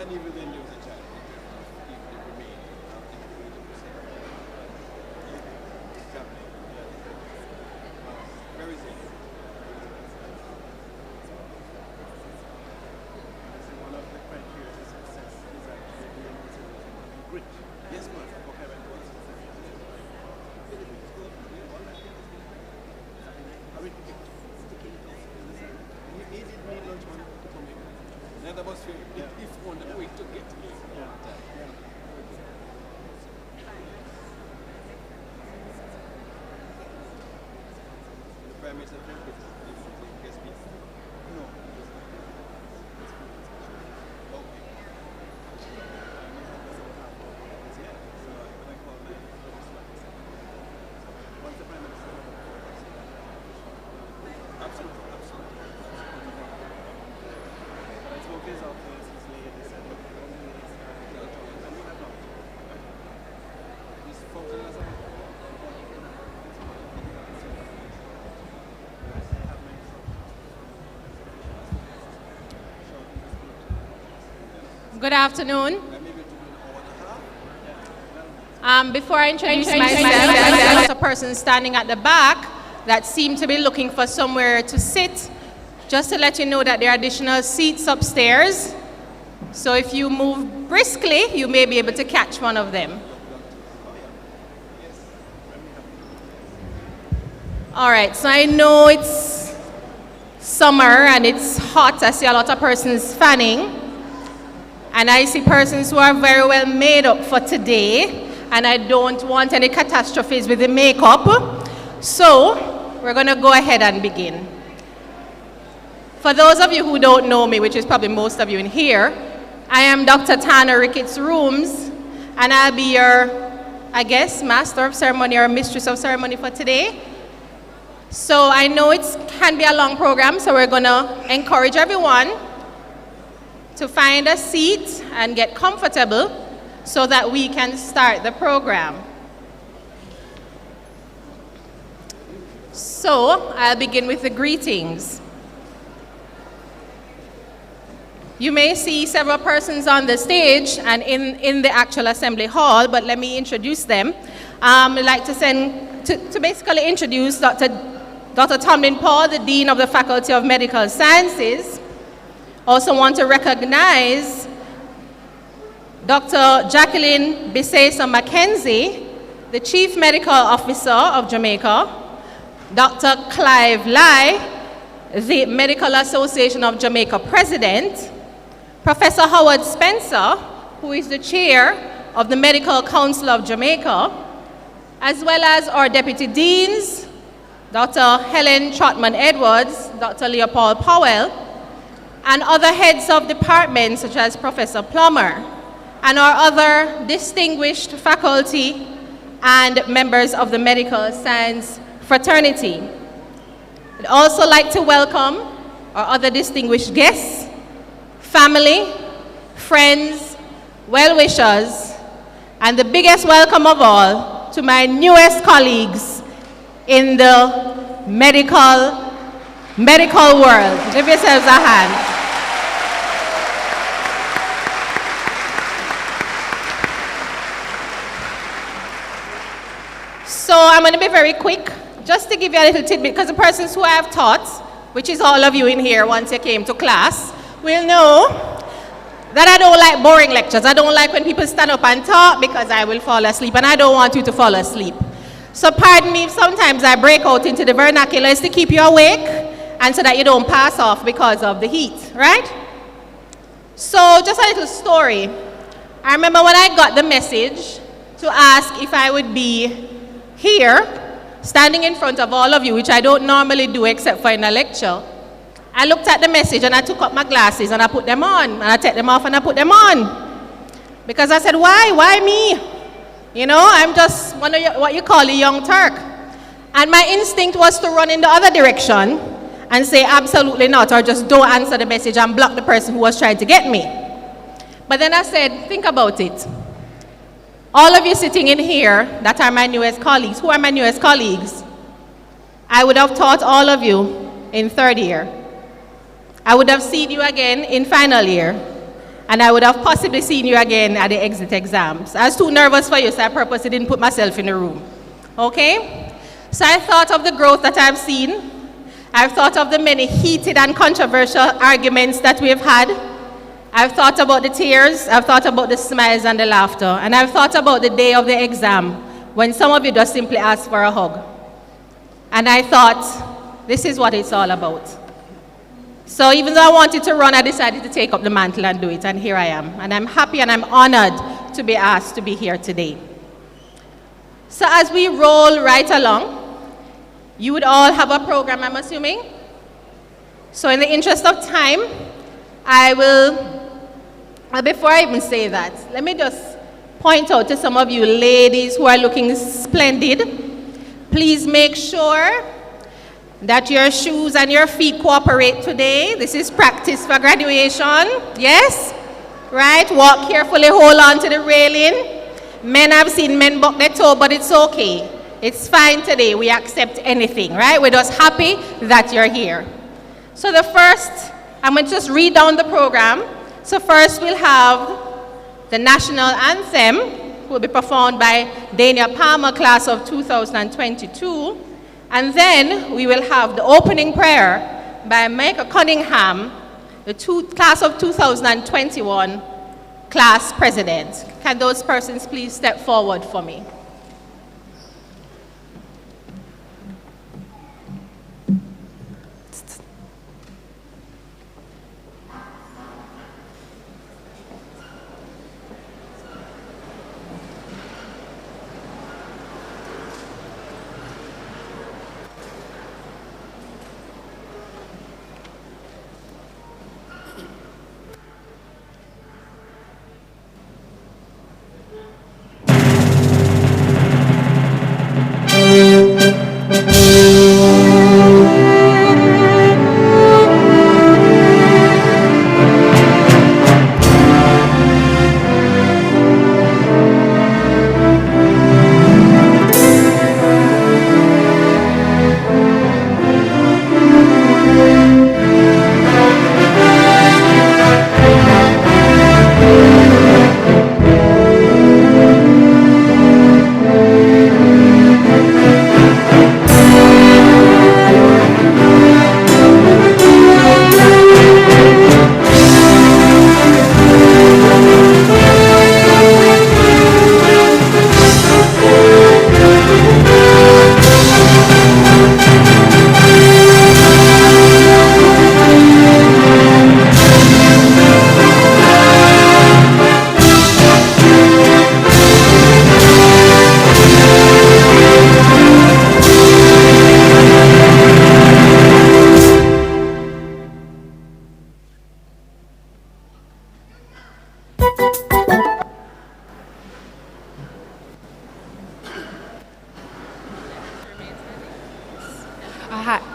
And even then there was a child, it remained very safe. One of the criteria to success is actually being able to grit. Yes, ma'am. Okay, right. He did need lunch money to come in. None of us feel if on the way to get here. The Prime Minister guest speaker? No. Okay. Once the Prime Minister Absolutely. I spoke his office, his lady, they said, look, the only way is and we have not. This function as Good afternoon. Before I introduce myself, there was a person standing at the back that seemed to be looking for somewhere to sit. Just to let you know that there are additional seats upstairs. So if you move briskly, you may be able to catch one of them. All right, so I know it's summer and it's hot. I see a lot of persons fanning. And I see persons who are very well made up for today. And I don't want any catastrophes with the makeup. So we're going to go ahead and begin. For those of you who don't know me, which is probably most of you in here, I am Dr. Tana Ricketts Rooms, and I'll be your, I guess, master of ceremony or mistress of ceremony for today. So I know it can be a long program, so we're going to encourage everyone to find a seat and get comfortable so that we can start the program. So I'll begin with the greetings. You may see several persons on the stage and in the actual assembly hall, but let me introduce them. I'd like to basically introduce Dr. Tomlin Paul, the Dean of the Faculty of Medical Sciences. Also want to recognize Dr. Jacqueline Bisesa Mackenzie, the Chief Medical Officer of Jamaica, Dr. Clive Lai, the Medical Association of Jamaica President, Professor Howard Spencer, who is the Chair of the Medical Council of Jamaica, as well as our Deputy Deans, Dr. Helen Trotman Edwards, Dr. Leopold Powell, and other heads of departments such as Professor Plummer, and our other distinguished faculty and members of the medical science fraternity. I'd also like to welcome our other distinguished guests, family, friends, well-wishers, and the biggest welcome of all to my newest colleagues in the medical world. Give yourselves a hand. So I'm going to be very quick, just to give you a little tidbit, because the persons who I have taught, which is all of you in here once you came to class, will know that I don't like boring lectures. I don't like when people stand up and talk because I will fall asleep, and I don't want you to fall asleep. So pardon me if sometimes I break out into the vernaculars to keep you awake and so that you don't pass off because of the heat, right? So just a little story. I remember when I got the message to ask if I would be here, standing in front of all of you, which I don't normally do except for in a lecture. I looked at the message and I took up my glasses and I put them on, and I take them off and I put them on. Because I said, why me? You know, I'm just one of what you call a young Turk. And my instinct was to run in the other direction and say absolutely not, or just don't answer the message and block the person who was trying to get me. But then I said, think about it. All of you sitting in here that are my newest colleagues, who are my newest colleagues? I would have taught all of you in third year. I would have seen you again in final year. And I would have possibly seen you again at the exit exams. I was too nervous for you, so I purposely didn't put myself in the room. Okay? So I thought of the growth that I've seen. I've thought of the many heated and controversial arguments that we've had. I've thought about the tears. I've thought about the smiles and the laughter. And I've thought about the day of the exam when some of you just simply asked for a hug. And I thought, this is what it's all about. So even though I wanted to run, I decided to take up the mantle and do it, and here I am. And I'm happy and I'm honored to be asked to be here today. So as we roll right along, you would all have a program, I'm assuming. So in the interest of time, before I even say that, let me just point out to some of you ladies who are looking splendid. Please make sure that your shoes and your feet cooperate today. This is practice for graduation. Yes? Right? Walk carefully, hold on to the railing. Men, I've seen men buck their toe, but it's okay. It's fine today. We accept anything, right? We're just happy that you're here. So the first, I'm going to just read down the program. So first we'll have the National Anthem, will be performed by Dania Palmer, class of 2022. And then we will have the opening prayer by Micah Cunningham, the class of 2021 class president. Can those persons please step forward for me?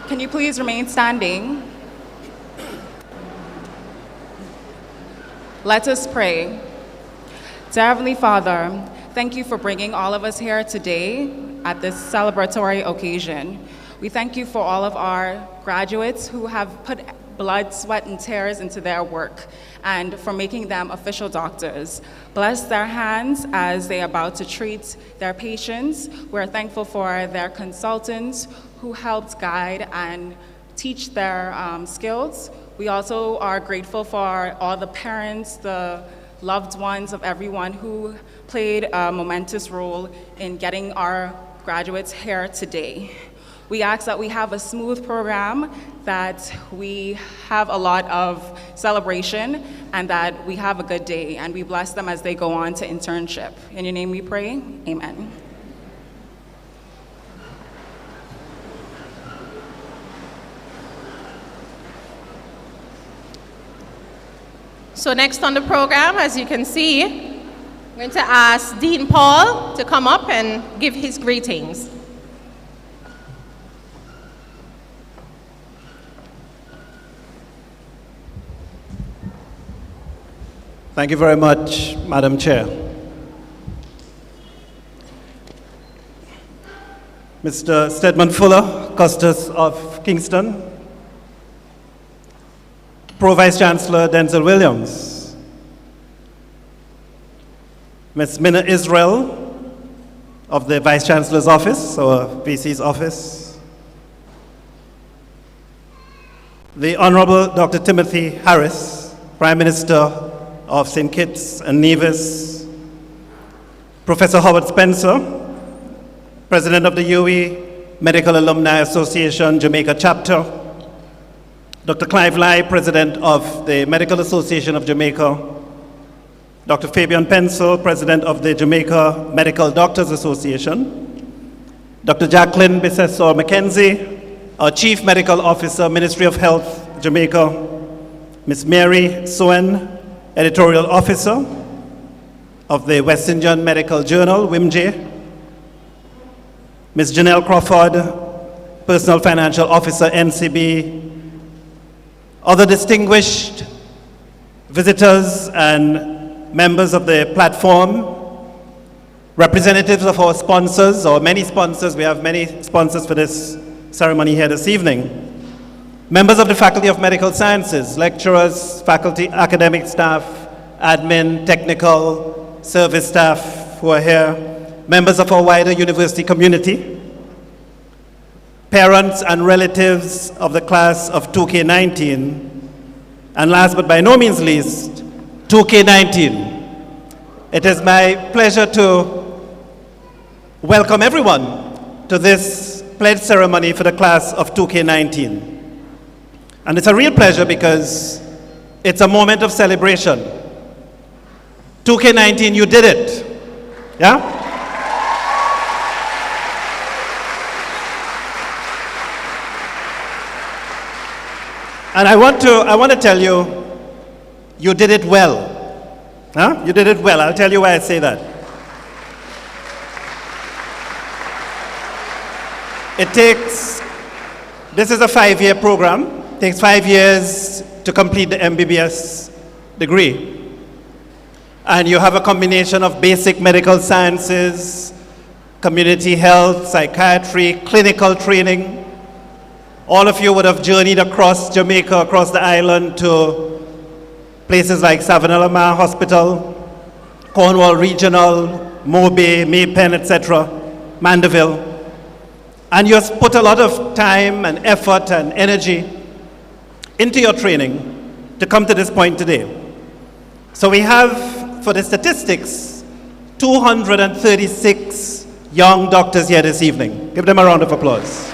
Can you please remain standing? Let us pray. Dear Heavenly Father, thank you for bringing all of us here today at this celebratory occasion. We thank you for all of our graduates who have put blood, sweat, and tears into their work, and for making them official doctors. Bless their hands as they are about to treat their patients. We're thankful for their consultants who helped guide and teach their skills. We also are grateful for all the parents, the loved ones of everyone who played a momentous role in getting our graduates here today. We ask that we have a smooth program, that we have a lot of celebration, and that we have a good day, and we bless them as they go on to internship. In your name we pray, amen. So next on the program, as you can see, I'm going to ask Dean Paul to come up and give his greetings. Thank you very much, Madam Chair. Mr. Stedman Fuller, Custos of Kingston, Pro-Vice Chancellor Denzel Williams, Ms. Minna Israel of the Vice Chancellor's Office, or VC's office, the Honorable Dr. Timothy Harris, Prime Minister of St. Kitts and Nevis, Professor Howard Spencer, President of the UE Medical Alumni Association, Jamaica Chapter, Dr. Clive Lai, President of the Medical Association of Jamaica, Dr. Fabian Pencil, President of the Jamaica Medical Doctors Association, Dr. Jacqueline Bissessor Mackenzie, our Chief Medical Officer, Ministry of Health, Jamaica, Ms. Mary Soen, Editorial Officer of the West Indian Medical Journal, WIMJ, Ms. Janelle Crawford, Personal Financial Officer, NCB, other distinguished visitors and members of the platform, representatives of our sponsors, or many sponsors, we have many sponsors for this ceremony here this evening, members of the Faculty of Medical Sciences, lecturers, faculty, academic staff, admin, technical, service staff who are here, members of our wider university community, parents and relatives of the class of 2K19, and last but by no means least, 2K19. It is my pleasure to welcome everyone to this pledge ceremony for the class of 2K19. And it's a real pleasure because it's a moment of celebration. 2K19, you did it. Yeah? And I want to tell you, you did it well. Huh? You did it well. I'll tell you why I say that. This is a 5-year program. It takes 5 years to complete the MBBS degree. And you have a combination of basic medical sciences, community health, psychiatry, clinical training. All of you would have journeyed across Jamaica, across the island to places like Savanna Hospital, Cornwall Regional, Mobay, Maypen, etc., Mandeville. And you have put a lot of time and effort and energy into your training to come to this point today. So we have, for the statistics, 236 young doctors here this evening. Give them a round of applause.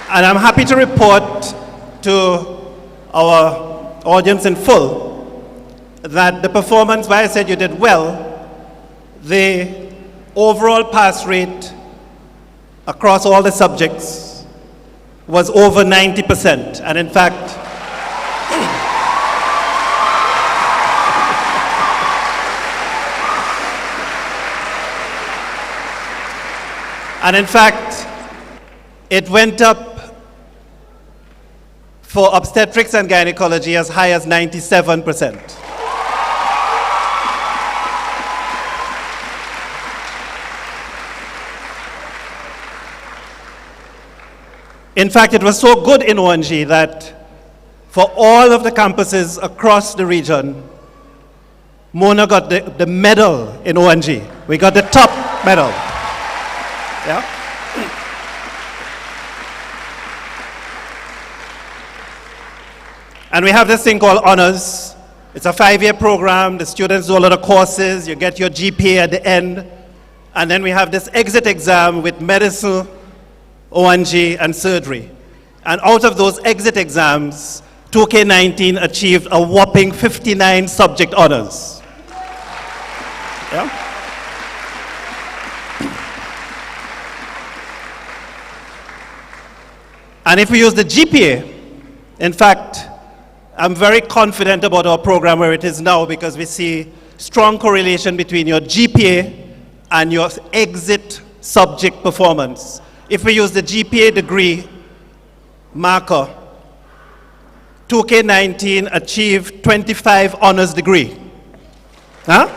And I'm happy to report to our audience in full that the performance, why I said you did well, the overall pass rate across all the subjects was over 90%. And in fact, it went up for obstetrics and gynecology as high as 97%. In fact, it was so good in ONG that for all of the campuses across the region, Mona got the medal in ONG. We got the top medal. Yeah? And we have this thing called honors. It's a 5-year program. The students do a lot of courses. You get your GPA at the end. And then we have this exit exam with medicine, ONG, and surgery. And out of those exit exams, 2K19 achieved a whopping 59 subject honors. Yeah? And if we use the GPA, in fact, I'm very confident about our program where it is now because we see strong correlation between your GPA and your exit subject performance. If we use the GPA degree marker, 2K19 achieved 25 honors degree. Huh?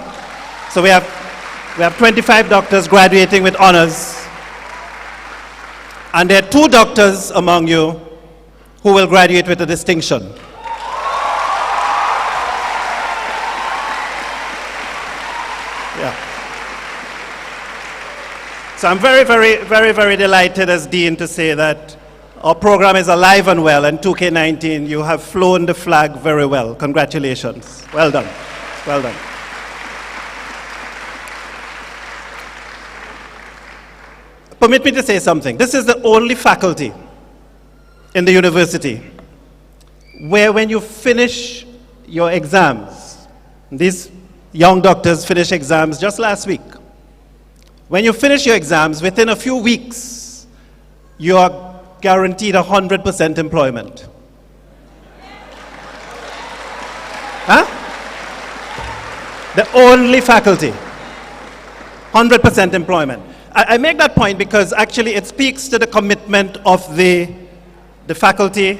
So we have 25 doctors graduating with honors. And there are 2 doctors among you who will graduate with a distinction. Yeah. So I'm very, very, very, very delighted as Dean to say that our program is alive and well, and 2K19, you have flown the flag very well. Congratulations. Well done. Well done. Permit me to say something. This is the only faculty in the university where when you finish your exams, these young doctors finished exams just last week. When you finish your exams, within a few weeks, you are guaranteed 100% employment. Huh? The only faculty, 100% employment. I make that point because actually it speaks to the commitment of the faculty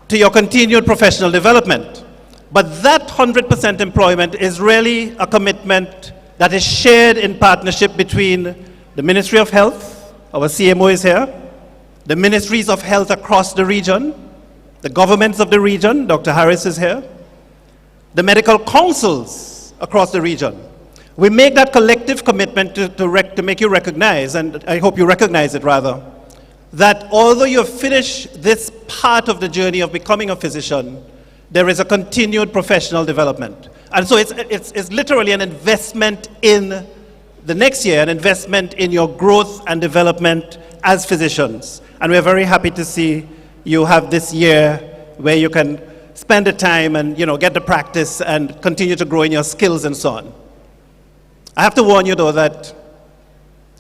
to your continued professional development. But that 100% employment is really a commitment that is shared in partnership between the Ministry of Health, our CMO is here, the ministries of health across the region, the governments of the region, Dr. Harris is here, the medical councils across the region. We make that collective commitment to make you recognize, and I hope you recognize it rather, that although you finish this part of the journey of becoming a physician, there is a continued professional development. And so it's literally an investment in the next year, an investment in your growth and development as physicians. And we're very happy to see you have this year where you can spend the time and get the practice and continue to grow in your skills and so on. I have to warn you though that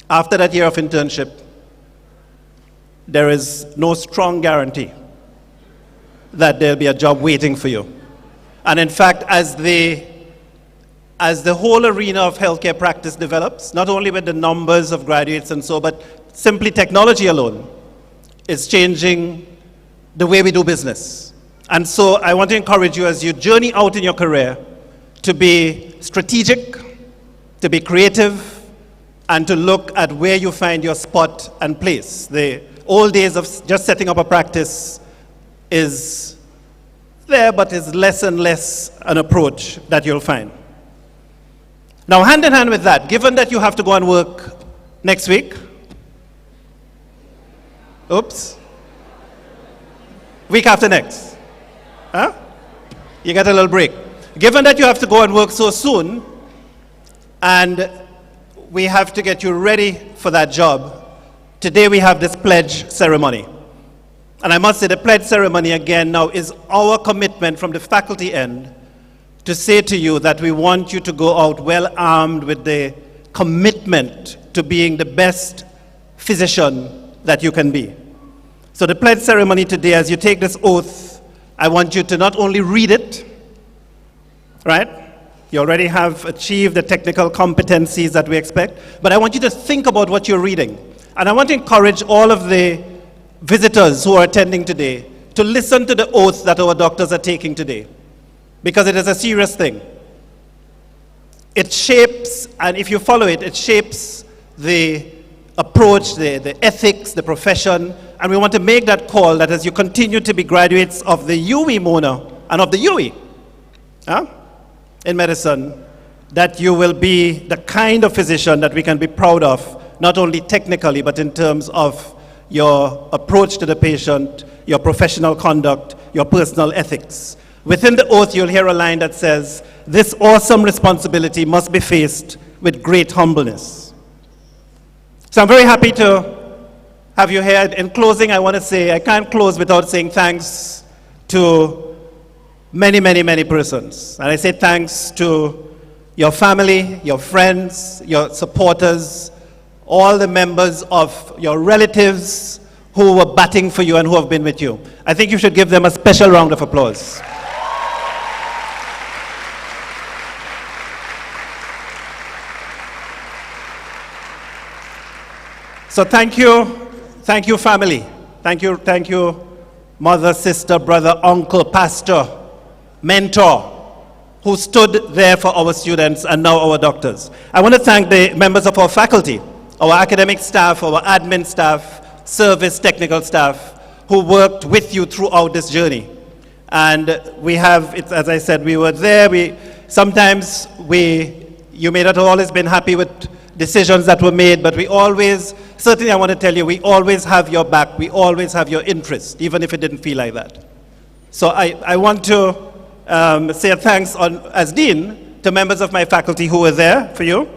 after that year of internship, there is no strong guarantee that there'll be a job waiting for you. And in fact, as the whole arena of healthcare practice develops, not only with the numbers of graduates and so, but simply technology alone is changing the way we do business. And so I want to encourage you as you journey out in your career to be strategic, to be creative, and to look at where you find your spot and place. The old days of just setting up a practice is there, but is less and less an approach that you'll find. Now, hand in hand with that, given that you have to go and work next week, week after next, huh? You get a little break. Given that you have to go and work so soon, and we have to get you ready for that job, today we have this pledge ceremony. And I must say the pledge ceremony again now is our commitment from the faculty end to say to you that we want you to go out well armed with the commitment to being the best physician that you can be. So the pledge ceremony today, as you take this oath, I want you to not only read it, right? You already have achieved the technical competencies that we expect, but I want you to think about what you're reading. And I want to encourage all of the visitors who are attending today to listen to the oath that our doctors are taking today, because it is a serious thing. It shapes, and if you follow it, it shapes the approach, the ethics, the profession, and we want to make that call that as you continue to be graduates of the UE Mona and of the UE in medicine, that you will be the kind of physician that we can be proud of, not only technically, but in terms of your approach to the patient, your professional conduct, your personal ethics. Within the oath, you'll hear a line that says, "This awesome responsibility must be faced with great humbleness." So I'm very happy to have you here. In closing, I want to say, I can't close without saying thanks to many, many, many persons. And I say thanks to your family, your friends, your supporters, all the members of your relatives who were batting for you and who have been with you. I think you should give them a special round of applause. So thank you family. Thank you mother, sister, brother, uncle, pastor, mentor, who stood there for our students and now our doctors. I want to thank the members of our faculty, our academic staff, our admin staff, service technical staff, who worked with you throughout this journey. And we have, as I said, we were there. Sometimes you may not have always been happy with decisions that were made, but we always, certainly I want to tell you, we always have your back. We always have your interest, even if it didn't feel like that. So I want to say a thanks as Dean to members of my faculty who were there for you.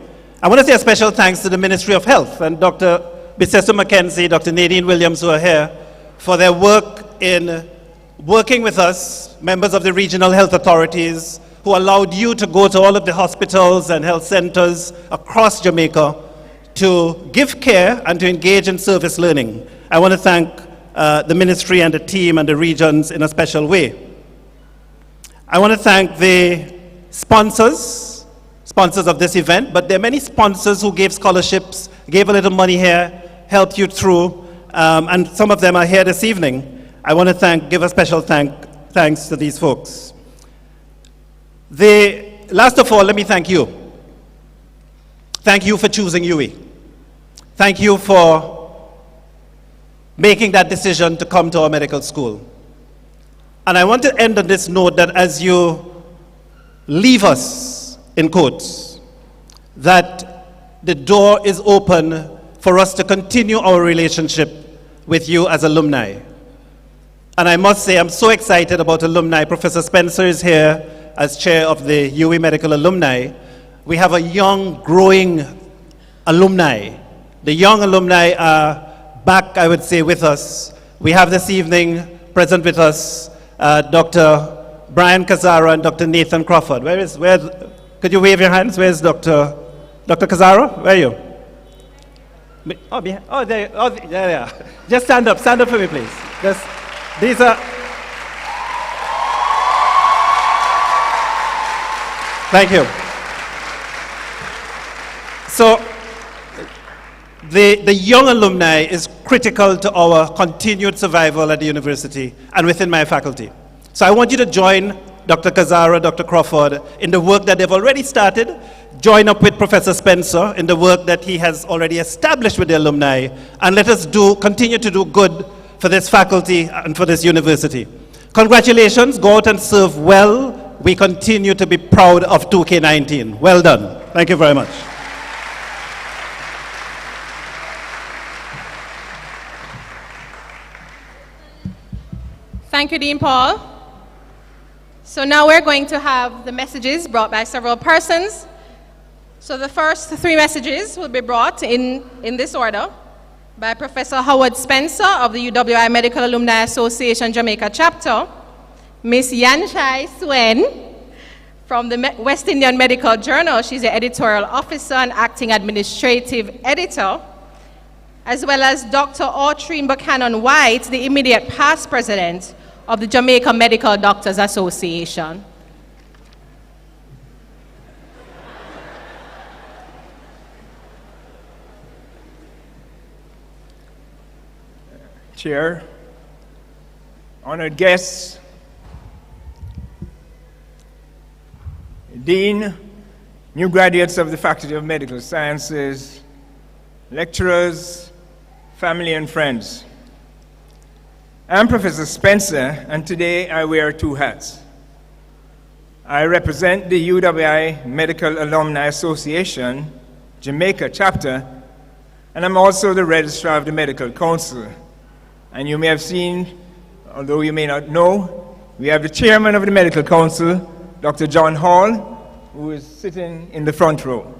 I want to say a special thanks to the Ministry of Health and Dr. Biseso Mackenzie, Dr. Nadine Williams, who are here, for their work in working with us, members of the regional health authorities, who allowed you to go to all of the hospitals and health centers across Jamaica to give care and to engage in service learning. I want to thank the ministry and the team and the regions in a special way. I want to thank the sponsors of this event, but there are many sponsors who gave scholarships, gave a little money here, helped you through, and some of them are here this evening. I want to give a special thanks to these folks. Last of all, let me thank you. Thank you for choosing UE. Thank you for making that decision to come to our medical school. And I want to end on this note that as you leave us, in quotes, that the door is open for us to continue our relationship with you as alumni. And I must say, I'm so excited about alumni. Professor Spencer is here as chair of the UE Medical Alumni. We have a young, growing alumni. The young alumni are back, I would say, with us. We have this evening present with us Dr. Brian Kazara and Dr. Nathan Crawford. Could you wave your hands? Where's Dr. Kazara? Where are you? Oh, there they are. Just stand up for me, please. These are. Thank you. So, the young alumni is critical to our continued survival at the university and within my faculty. So I want you to join Dr. Kazara, Dr. Crawford in the work that they've already started. Join up with Professor Spencer in the work that he has already established with the alumni, and let us continue to do good for this faculty and for this university. Congratulations, go out and serve well. We continue to be proud of 2K19. Well done. Thank you very much. Thank you, Dean Paul. So now we're going to have the messages brought by several persons. So the first three messages will be brought in this order by Professor Howard Spencer of the UWI Medical Alumni Association Jamaica Chapter, Miss Yanshai Swen from the West Indian Medical Journal. She's the editorial officer and acting administrative editor, as well as Dr. Autry Buchanan White, the immediate past president of the Jamaica Medical Doctors Association. Chair, honored guests, Dean, new graduates of the Faculty of Medical Sciences, lecturers, family and friends. I'm Professor Spencer, and today I wear two hats. I represent the UWI Medical Alumni Association, Jamaica chapter, and I'm also the Registrar of the Medical Council. And you may have seen, although you may not know, we have the Chairman of the Medical Council, Dr. John Hall, who is sitting in the front row.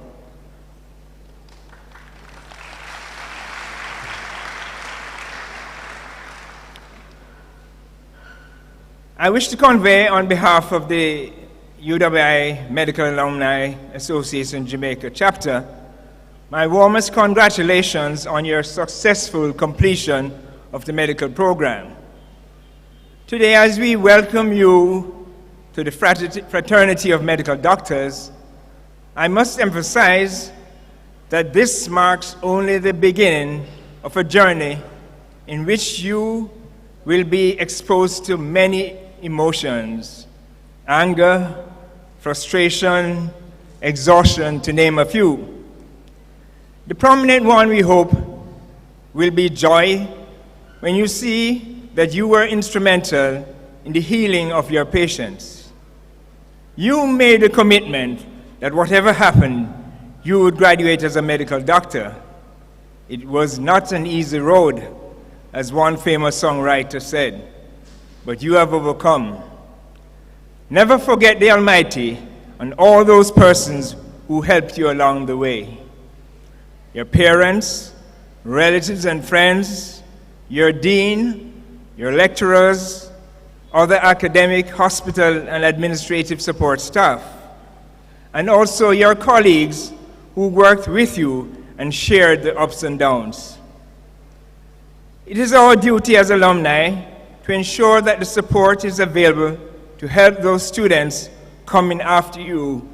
I wish to convey on behalf of the UWI Medical Alumni Association Jamaica chapter my warmest congratulations on your successful completion of the medical program. Today, as we welcome you to the fraternity of medical doctors, I must emphasize that this marks only the beginning of a journey in which you will be exposed to many emotions: anger, frustration, exhaustion, to name a few. The prominent one, we hope, will be joy when you see that you were instrumental in the healing of your patients. You made a commitment that whatever happened, you would graduate as a medical doctor. It was not an easy road, as one famous songwriter said, but you have overcome. Never forget the Almighty and all those persons who helped you along the way. Your parents, relatives and friends, your dean, your lecturers, other academic, hospital and administrative support staff, and also your colleagues who worked with you and shared the ups and downs. It is our duty as alumni to ensure that the support is available to help those students coming after you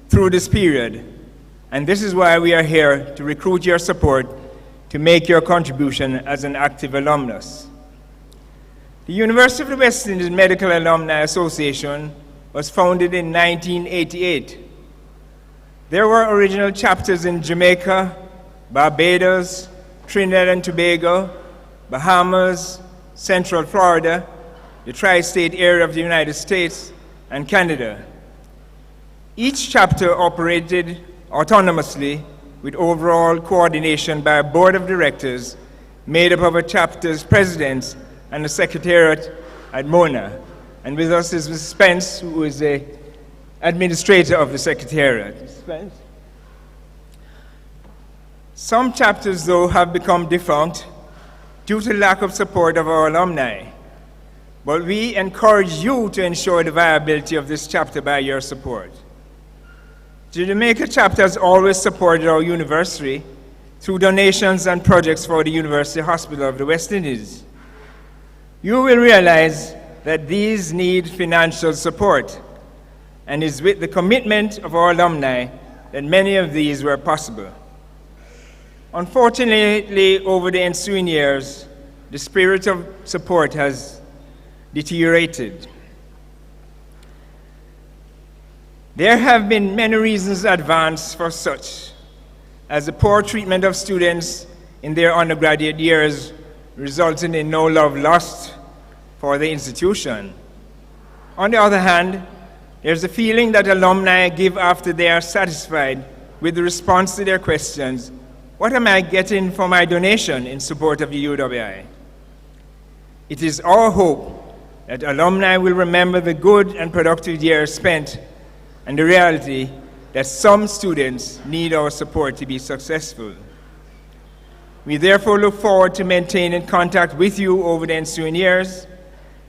through this period. And this is why we are here, to recruit your support to make your contribution as an active alumnus. The University of the West Indies Medical Alumni Association was founded in 1988. There were original chapters in Jamaica, Barbados, Trinidad and Tobago, Bahamas, Central Florida, the tri-state area of the United States, and Canada. Each chapter operated autonomously with overall coordination by a board of directors made up of a chapter's presidents and a secretariat at Mona. And with us is Mrs. Spence, who is the administrator of the secretariat. Mrs. Spence? Some chapters, though, have become defunct due to lack of support of our alumni. But we encourage you to ensure the viability of this chapter by your support. The Jamaica chapter has always supported our university through donations and projects for the University Hospital of the West Indies. You will realize that these need financial support, and it's with the commitment of our alumni that many of these were possible. Unfortunately, over the ensuing years, the spirit of support has deteriorated. There have been many reasons advanced for such, as the poor treatment of students in their undergraduate years resulting in no love lost for the institution. On the other hand, there's a feeling that alumni give after they are satisfied with the response to their questions: what am I getting for my donation in support of the UWI? It is our hope that alumni will remember the good and productive years spent and the reality that some students need our support to be successful. We therefore look forward to maintaining contact with you over the ensuing years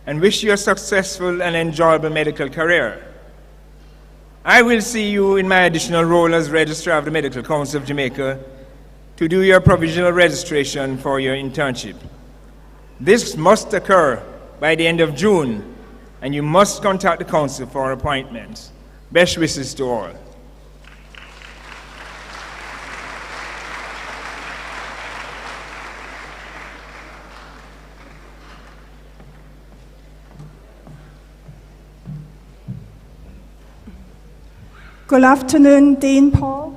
and wish you a successful and enjoyable medical career. I will see you in my additional role as Registrar of the Medical Council of Jamaica to do your provisional registration for your internship. This must occur by the end of June, and you must contact the Council for appointments. Best wishes to all. Good afternoon, Dean Paul,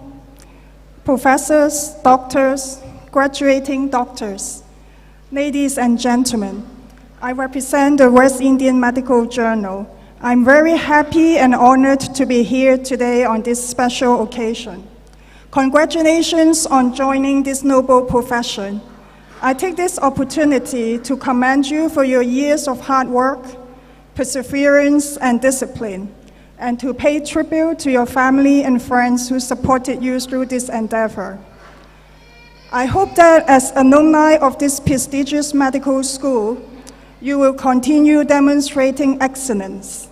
professors, doctors, graduating doctors, ladies and gentlemen, I represent the West Indian Medical Journal. I'm very happy and honored to be here today on this special occasion. Congratulations on joining this noble profession. I take this opportunity to commend you for your years of hard work, perseverance, and discipline, and to pay tribute to your family and friends who supported you through this endeavor. I hope that as alumni of this prestigious medical school, you will continue demonstrating excellence.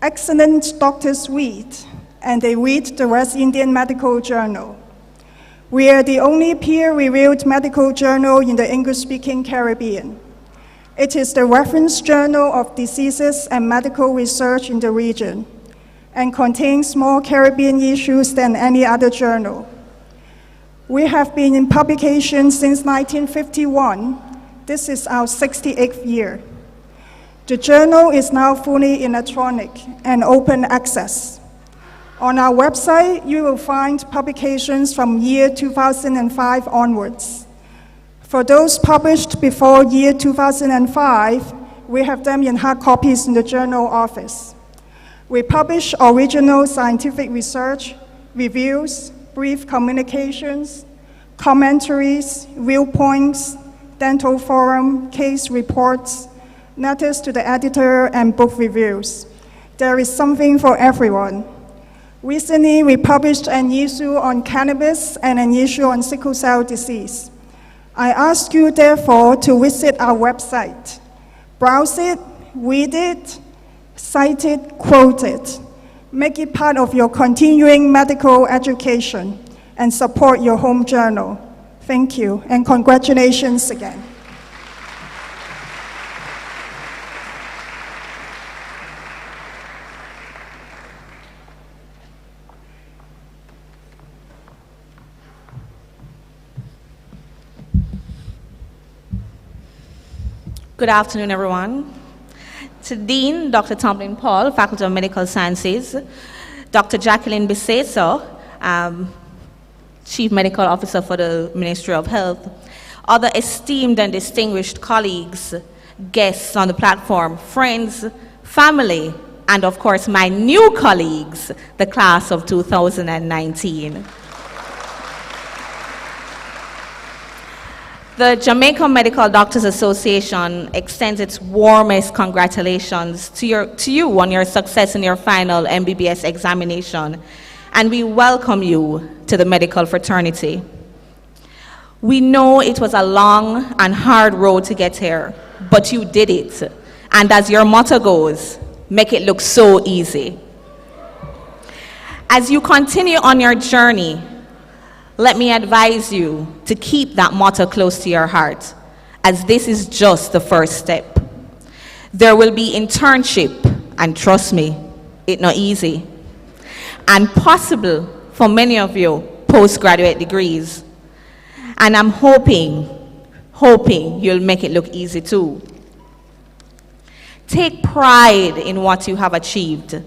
Excellent doctors read, and they read the West Indian Medical Journal. We are the only peer-reviewed medical journal in the English-speaking Caribbean. It is the reference journal of diseases and medical research in the region, and contains more Caribbean issues than any other journal. We have been in publication since 1951. This is our 68th year. The journal is now fully electronic and open access. On our website, you will find publications from year 2005 onwards. For those published before year 2005, we have them in hard copies in the journal office. We publish original scientific research, reviews, brief communications, commentaries, viewpoints, dental forum, case reports, letters to the editor, and book reviews. There is something for everyone. Recently, we published an issue on cannabis and an issue on sickle cell disease. I ask you, therefore, to visit our website. Browse it, read it, cite it, quote it. Make it part of your continuing medical education and support your home journal. Thank you, and congratulations again. Good afternoon, everyone. To Dean Dr. Tomlin Paul, Faculty of Medical Sciences, Dr. Jacqueline Biseso, Chief Medical Officer for the Ministry of Health, other esteemed and distinguished colleagues, guests on the platform, friends, family, and of course my new colleagues, the class of 2019. The Jamaica Medical Doctors Association extends its warmest congratulations to you on your success in your final MBBS examination, and we welcome you to the medical fraternity. We know it was a long and hard road to get here, but you did it. And as your motto goes, make it look so easy. As you continue on your journey, let me advise you to keep that motto close to your heart, as this is just the first step. There will be internship, and trust me, it's not easy. And possible for many of you, postgraduate degrees. And I'm hoping you'll make it look easy too. Take pride in what you have achieved.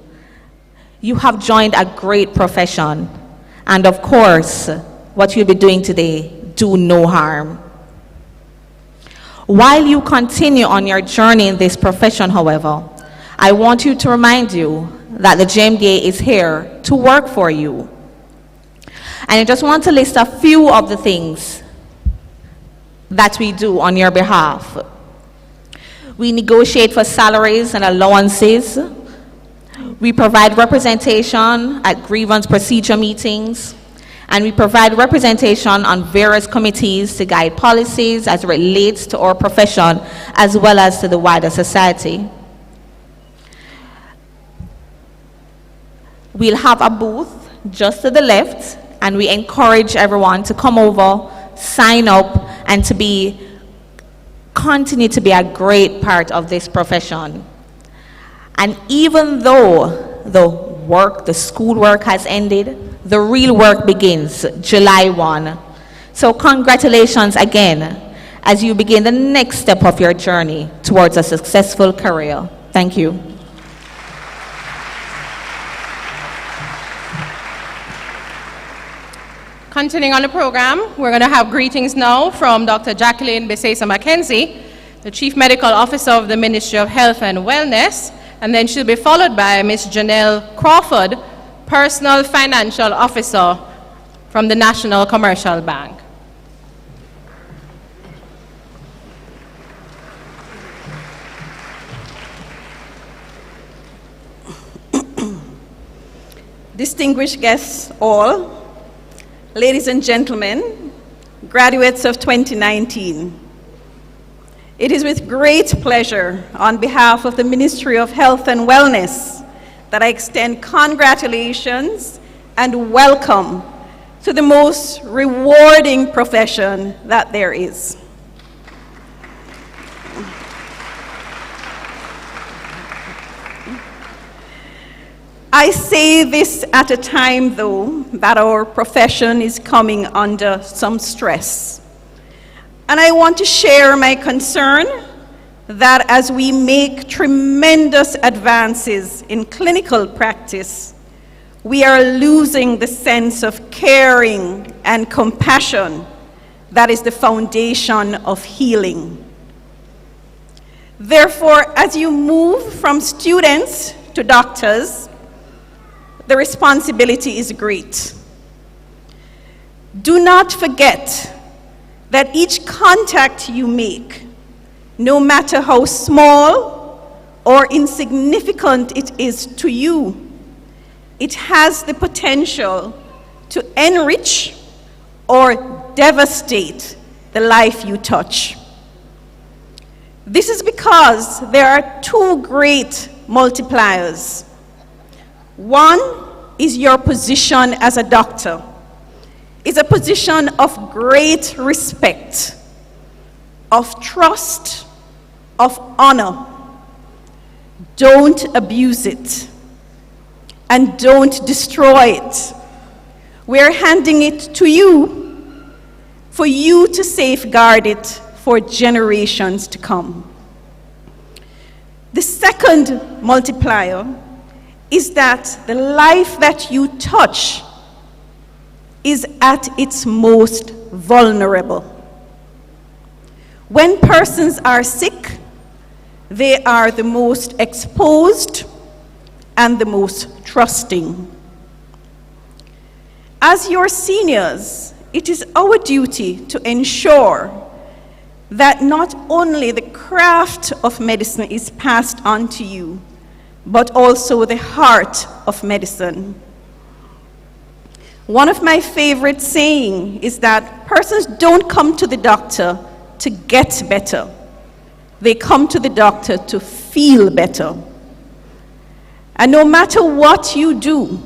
You have joined a great profession, and of course, what you'll be doing today, do no harm. While you continue on your journey in this profession, however, I want you to remind you that the JMDA is here to work for you. And I just want to list a few of the things that we do on your behalf. We negotiate for salaries and allowances. We provide representation at grievance procedure meetings. And we provide representation on various committees to guide policies as it relates to our profession as well as to the wider society. We'll have a booth just to the left, and we encourage everyone to come over, sign up, and to continue to be a great part of this profession. And even though the school work has ended, the real work begins July 1. So congratulations again as you begin the next step of your journey towards a successful career. Thank you. Continuing on the program, we're going to have greetings now from Dr. Jacqueline Besesa-McKenzie, the Chief Medical Officer of the Ministry of Health and Wellness, and then she'll be followed by Ms. Janelle Crawford, Personal Financial Officer from the National Commercial Bank. Distinguished guests all, ladies and gentlemen, graduates of 2019, it is with great pleasure on behalf of the Ministry of Health and Wellness that I extend congratulations and welcome to the most rewarding profession that there is. I say this at a time, though, that our profession is coming under some stress. And I want to share my concern that as we make tremendous advances in clinical practice, we are losing the sense of caring and compassion that is the foundation of healing. Therefore, as you move from students to doctors, the responsibility is great. Do not forget that each contact you make, no matter how small or insignificant it is to you, it has the potential to enrich or devastate the life you touch. This is because there are two great multipliers. One is your position as a doctor. It's a position of great respect, of trust, of honor. Don't abuse it, and don't destroy it. We're handing it to you for you to safeguard it for generations to come. The second multiplier is that the life that you touch is at its most vulnerable. When persons are sick, they are the most exposed and the most trusting. As your seniors, it is our duty to ensure that not only the craft of medicine is passed on to you, but also the heart of medicine. One of my favorite sayings is that persons don't come to the doctor to get better. They come to the doctor to feel better. And no matter what you do,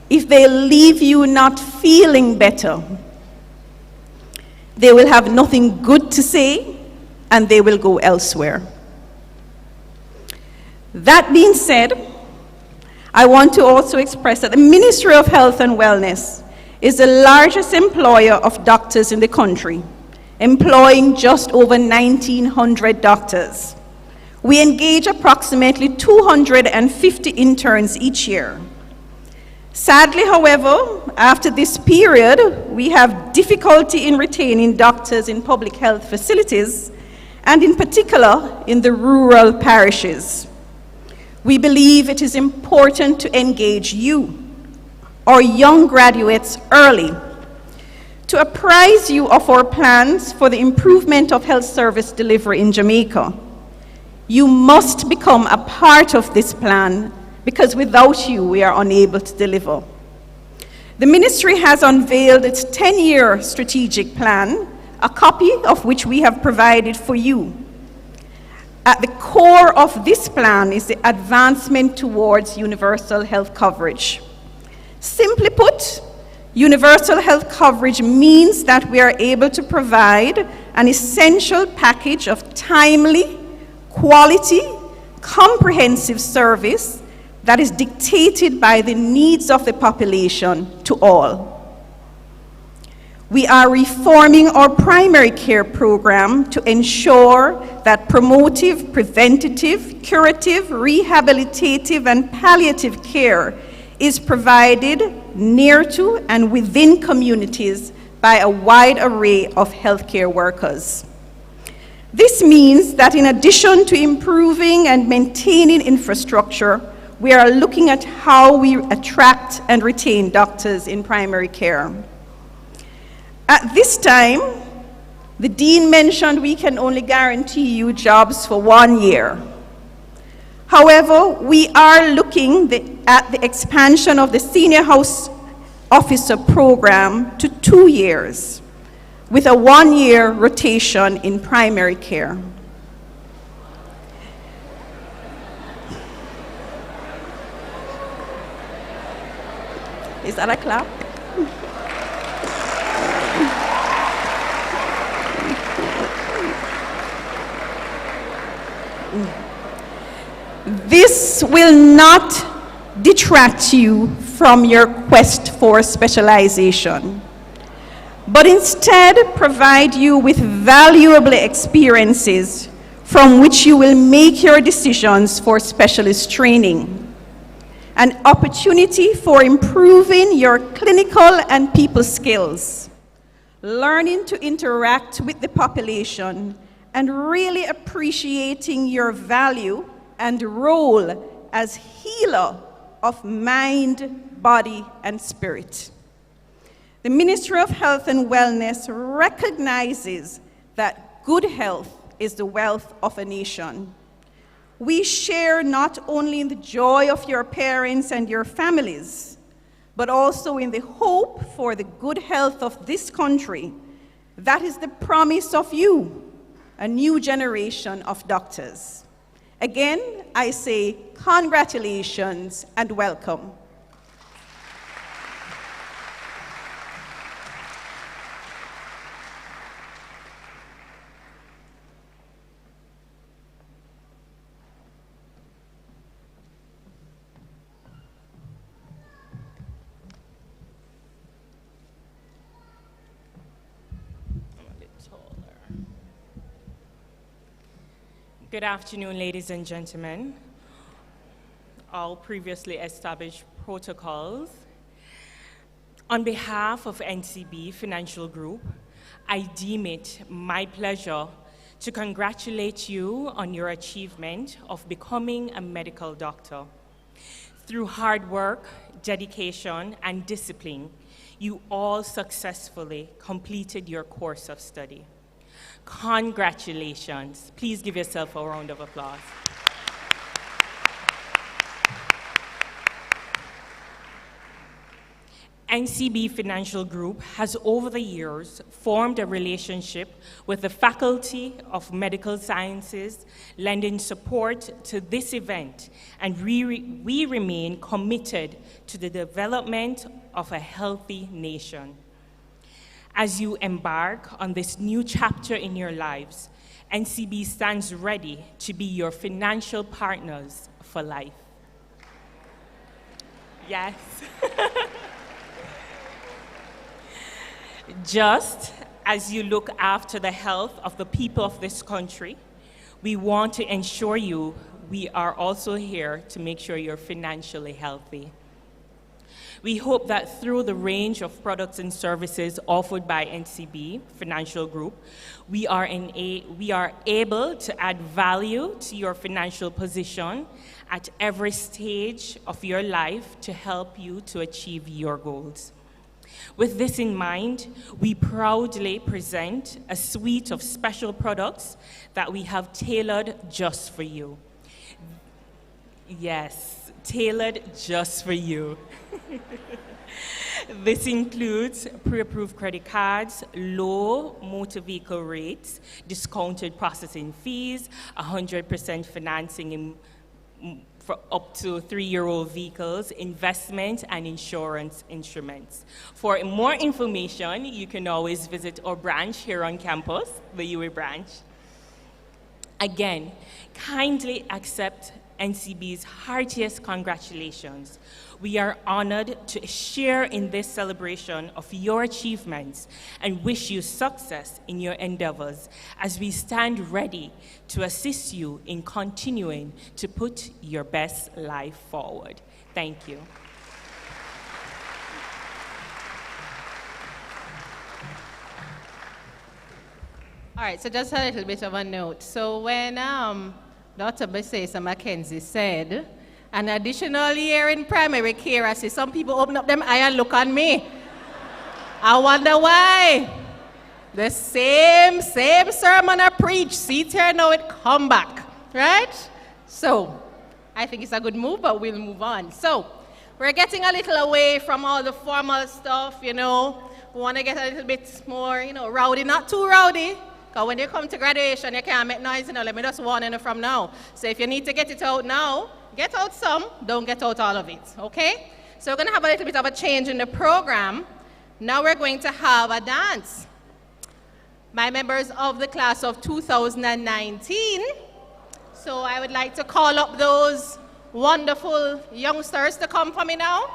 if they leave you not feeling better, they will have nothing good to say and they will go elsewhere. That being said, I want to also express that the Ministry of Health and Wellness is the largest employer of doctors in the country, employing just over 1,900 doctors. We engage approximately 250 interns each year. Sadly, however, after this period, we have difficulty in retaining doctors in public health facilities, and in particular in the rural parishes. We believe it is important to engage you, our young graduates, early, to apprise you of our plans for the improvement of health service delivery in Jamaica. You must become a part of this plan because without you, we are unable to deliver. The ministry has unveiled its 10-year strategic plan, a copy of which we have provided for you. At the core of this plan is the advancement towards universal health coverage. Simply put, universal health coverage means that we are able to provide an essential package of timely, quality, comprehensive service that is dictated by the needs of the population to all. We are reforming our primary care program to ensure that promotive, preventative, curative, rehabilitative, and palliative care is provided near to, and within communities by a wide array of healthcare workers. This means that in addition to improving and maintaining infrastructure, we are looking at how we attract and retain doctors in primary care. At this time, the Dean mentioned we can only guarantee you jobs for 1 year. However, we are looking at the expansion of the Senior House Officer program to 2 years, with a 1-year rotation in primary care. Is that a clap? This will not detract you from your quest for specialization, but instead provide you with valuable experiences from which you will make your decisions for specialist training, an opportunity for improving your clinical and people skills, learning to interact with the population, and really appreciating your value and role as healer of mind, body, and spirit. The Ministry of Health and Wellness recognizes that good health is the wealth of a nation. We share not only in the joy of your parents and your families, but also in the hope for the good health of this country. That is the promise of you, a new generation of doctors. Again, I say congratulations and welcome. Good afternoon, ladies and gentlemen. All previously established protocols. On behalf of NCB Financial Group, I deem it my pleasure to congratulate you on your achievement of becoming a medical doctor. Through hard work, dedication, and discipline, you all successfully completed your course of study. Congratulations. Please give yourself a round of applause. NCB Financial Group has over the years formed a relationship with the Faculty of Medical Sciences, lending support to this event, and we remain committed to the development of a healthy nation. As you embark on this new chapter in your lives, NCB stands ready to be your financial partners for life. Yes. Just as you look after the health of the people of this country, we want to ensure we are also here to make sure you're financially healthy. We hope that through the range of products and services offered by NCB Financial Group, we are able to add value to your financial position at every stage of your life to help you to achieve your goals. With this in mind, we proudly present a suite of special products that we have tailored just for you. Yes, tailored just for you. This includes pre-approved credit cards, low motor vehicle rates, discounted processing fees, 100% financing for up to 3-year-old vehicles, investment and insurance instruments. For more information, you can always visit our branch here on campus, the UA branch. Again, kindly accept NCB's heartiest congratulations. We are honored to share in this celebration of your achievements and wish you success in your endeavors as we stand ready to assist you in continuing to put your best life forward. Thank you. All right, so just a little bit of a note. So when Dr. Besesa Mackenzie said, an additional year in primary care, I see some people open up them eye and look at me. I wonder why. The same sermon I preach, see it here now, it come back, right? So, I think it's a good move, but we'll move on. So, we're getting a little away from all the formal stuff, you know. We want to get a little bit more, you know, rowdy, not too rowdy. Because when you come to graduation, you can't make noise, you know. Let me just warn you from now. So if you need to get it out now, get out some, don't get out all of it, okay? So we're going to have a little bit of a change in the program. Now we're going to have a dance. My members of the class of 2019, so I would like to call up those wonderful youngsters to come for me now.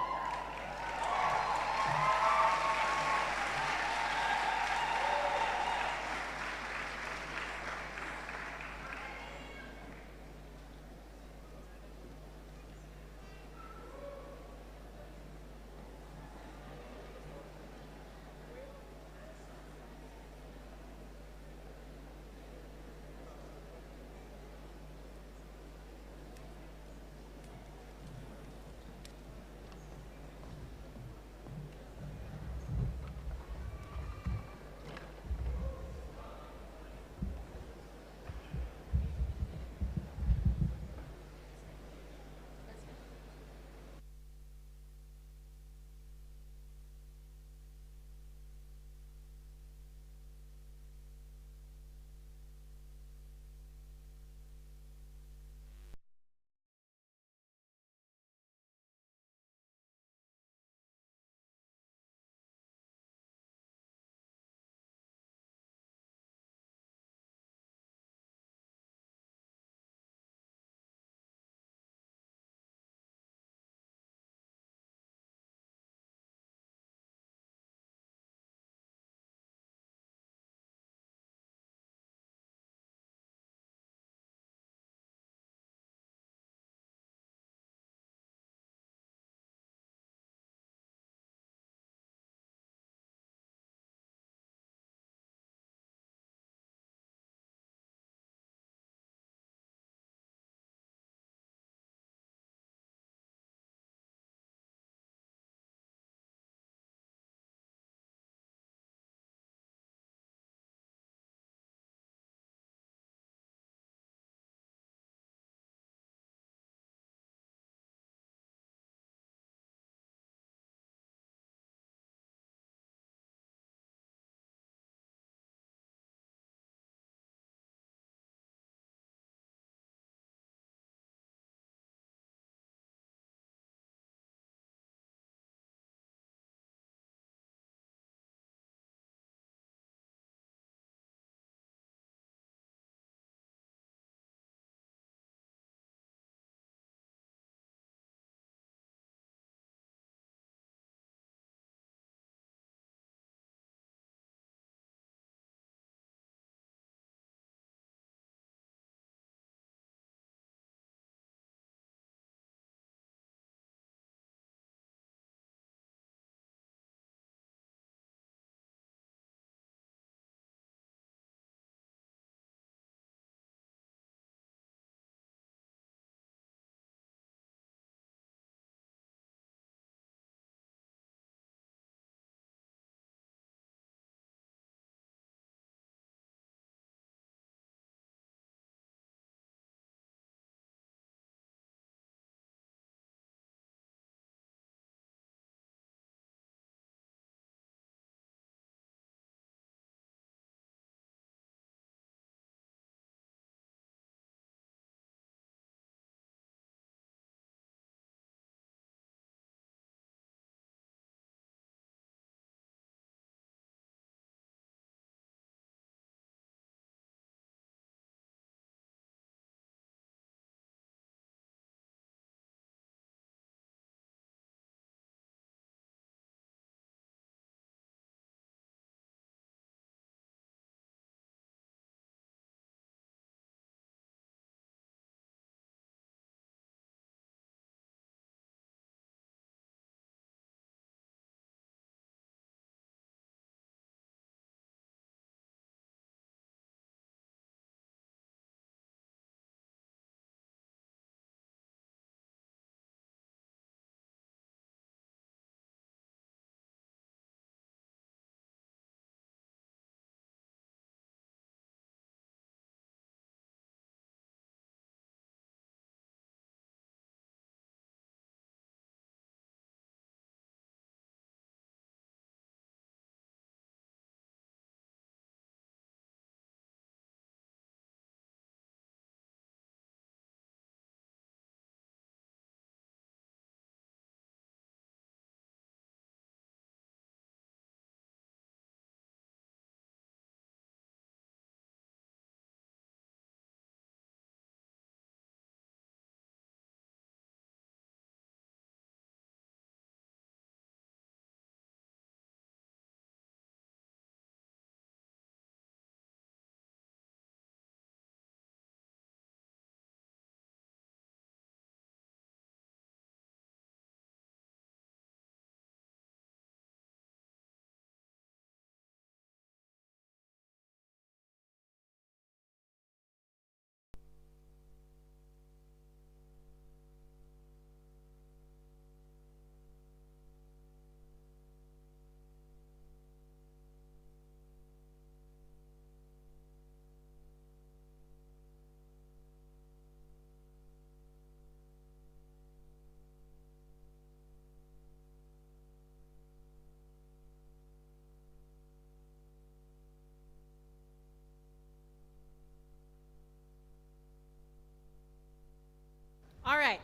All right.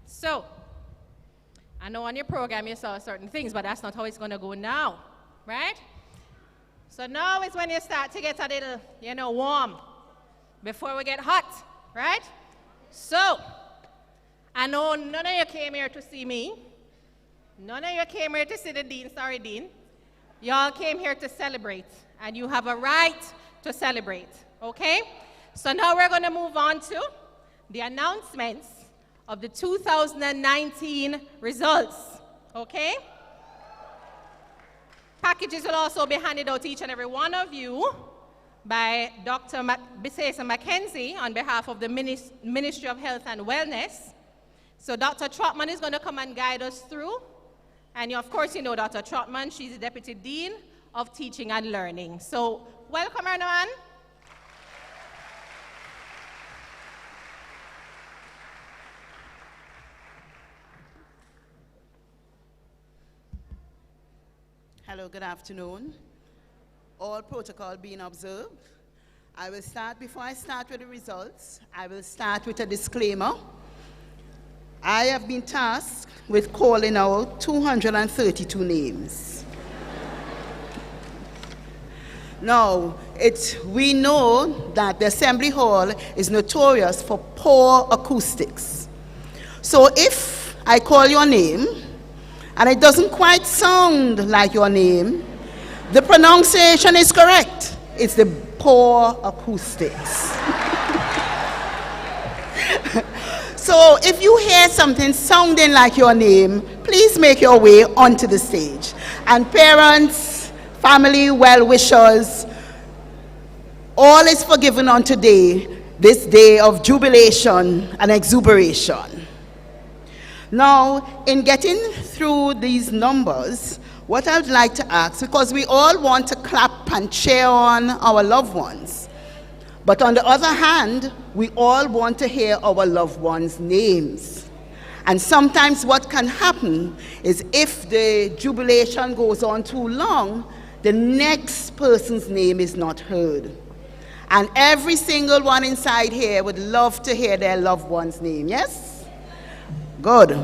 So, I know on your program you saw certain things, but that's not how it's going to go now, right? So now is when you start to get a little, warm before we get hot, right? So, I know none of you came here to see me. None of you came here to see the dean. Sorry, dean. Y'all came here to celebrate, and you have a right to celebrate, okay? So now we're going to move on to the announcements of the 2019 results, okay? Packages will also be handed out to each and every one of you by Dr. Bisesa Mackenzie on behalf of the Ministry of Health and Wellness. So Dr. Trotman is going to come and guide us through. And of course, you know Dr. Trotman. She's the Deputy Dean of Teaching and Learning. So welcome, everyone. Hello, good afternoon. All protocol being observed. I will start, before I start with the results, I will start with a disclaimer. I have been tasked with calling out 232 names. Now, we know that the Assembly Hall is notorious for poor acoustics. So if I call your name, and it doesn't quite sound like your name, the pronunciation is correct. It's the poor acoustics. So if you hear something sounding like your name, please make your way onto the stage. And parents, family, well-wishers, all is forgiven on today, this day of jubilation and exuberation. Now, in getting through these numbers, what I would like to ask, because we all want to clap and cheer on our loved ones, but on the other hand, we all want to hear our loved ones' names. And sometimes what can happen is if the jubilation goes on too long, the next person's name is not heard. And every single one inside here would love to hear their loved one's name, yes? Good.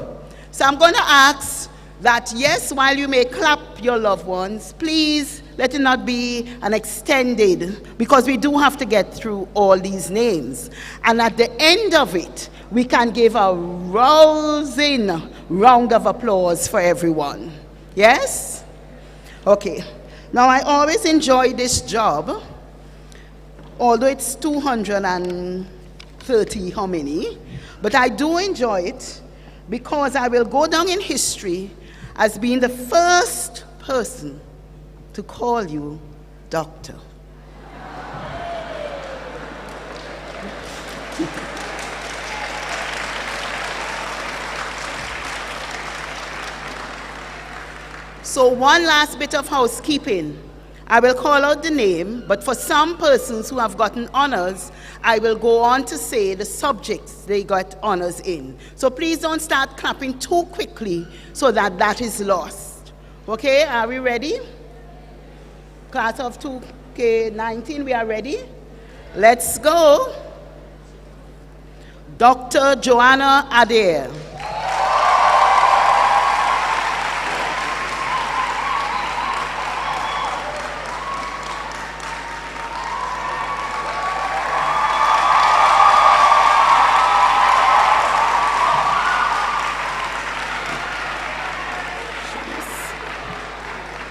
So I'm going to ask that, yes, while you may clap your loved ones, please let it not be an extended, because we do have to get through all these names. And at the end of it, we can give a rousing round of applause for everyone. Yes? Okay. Now, I always enjoy this job, although it's 230 how many, but I do enjoy it because I will go down in history as being the first person to call you doctor. So one last bit of housekeeping. I will call out the name, but for some persons who have gotten honors, I will go on to say the subjects they got honors in. So please don't start clapping too quickly so that that is lost. Okay, are we ready? Class of 2K19, we are ready? Let's go. Dr. Joanna Adair.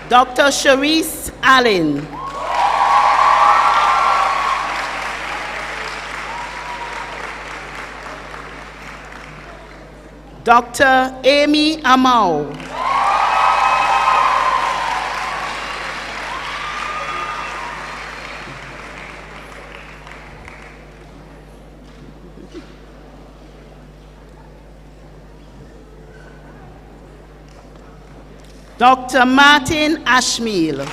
Dr. Sharice Allen. Dr. Amy Amau. Dr. Martin Ashmeal.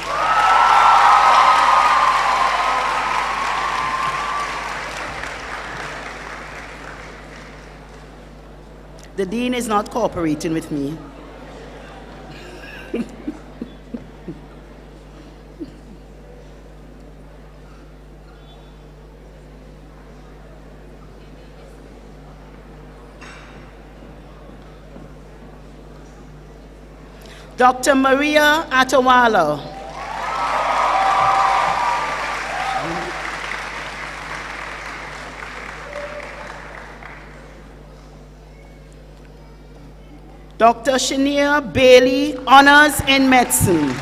The dean is not cooperating with me. Dr. Maria Atawala. Dr. Shania Bailey, Honors in Medicine.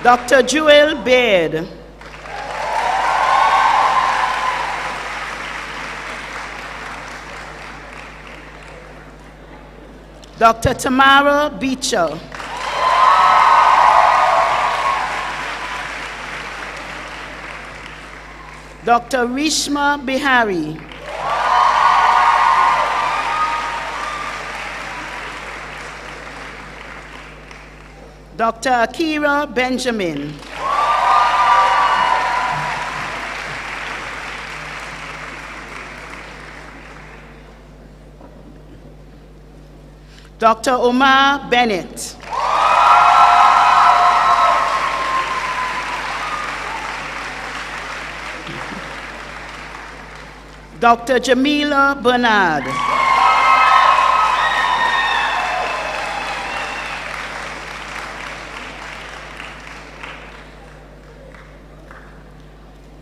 Dr. Jewel Baird. Dr. Tamara Beecher. Dr. Rishma Bihari. Dr. Akira Benjamin. Dr. Omar Bennett. Dr. Jamila Bernard.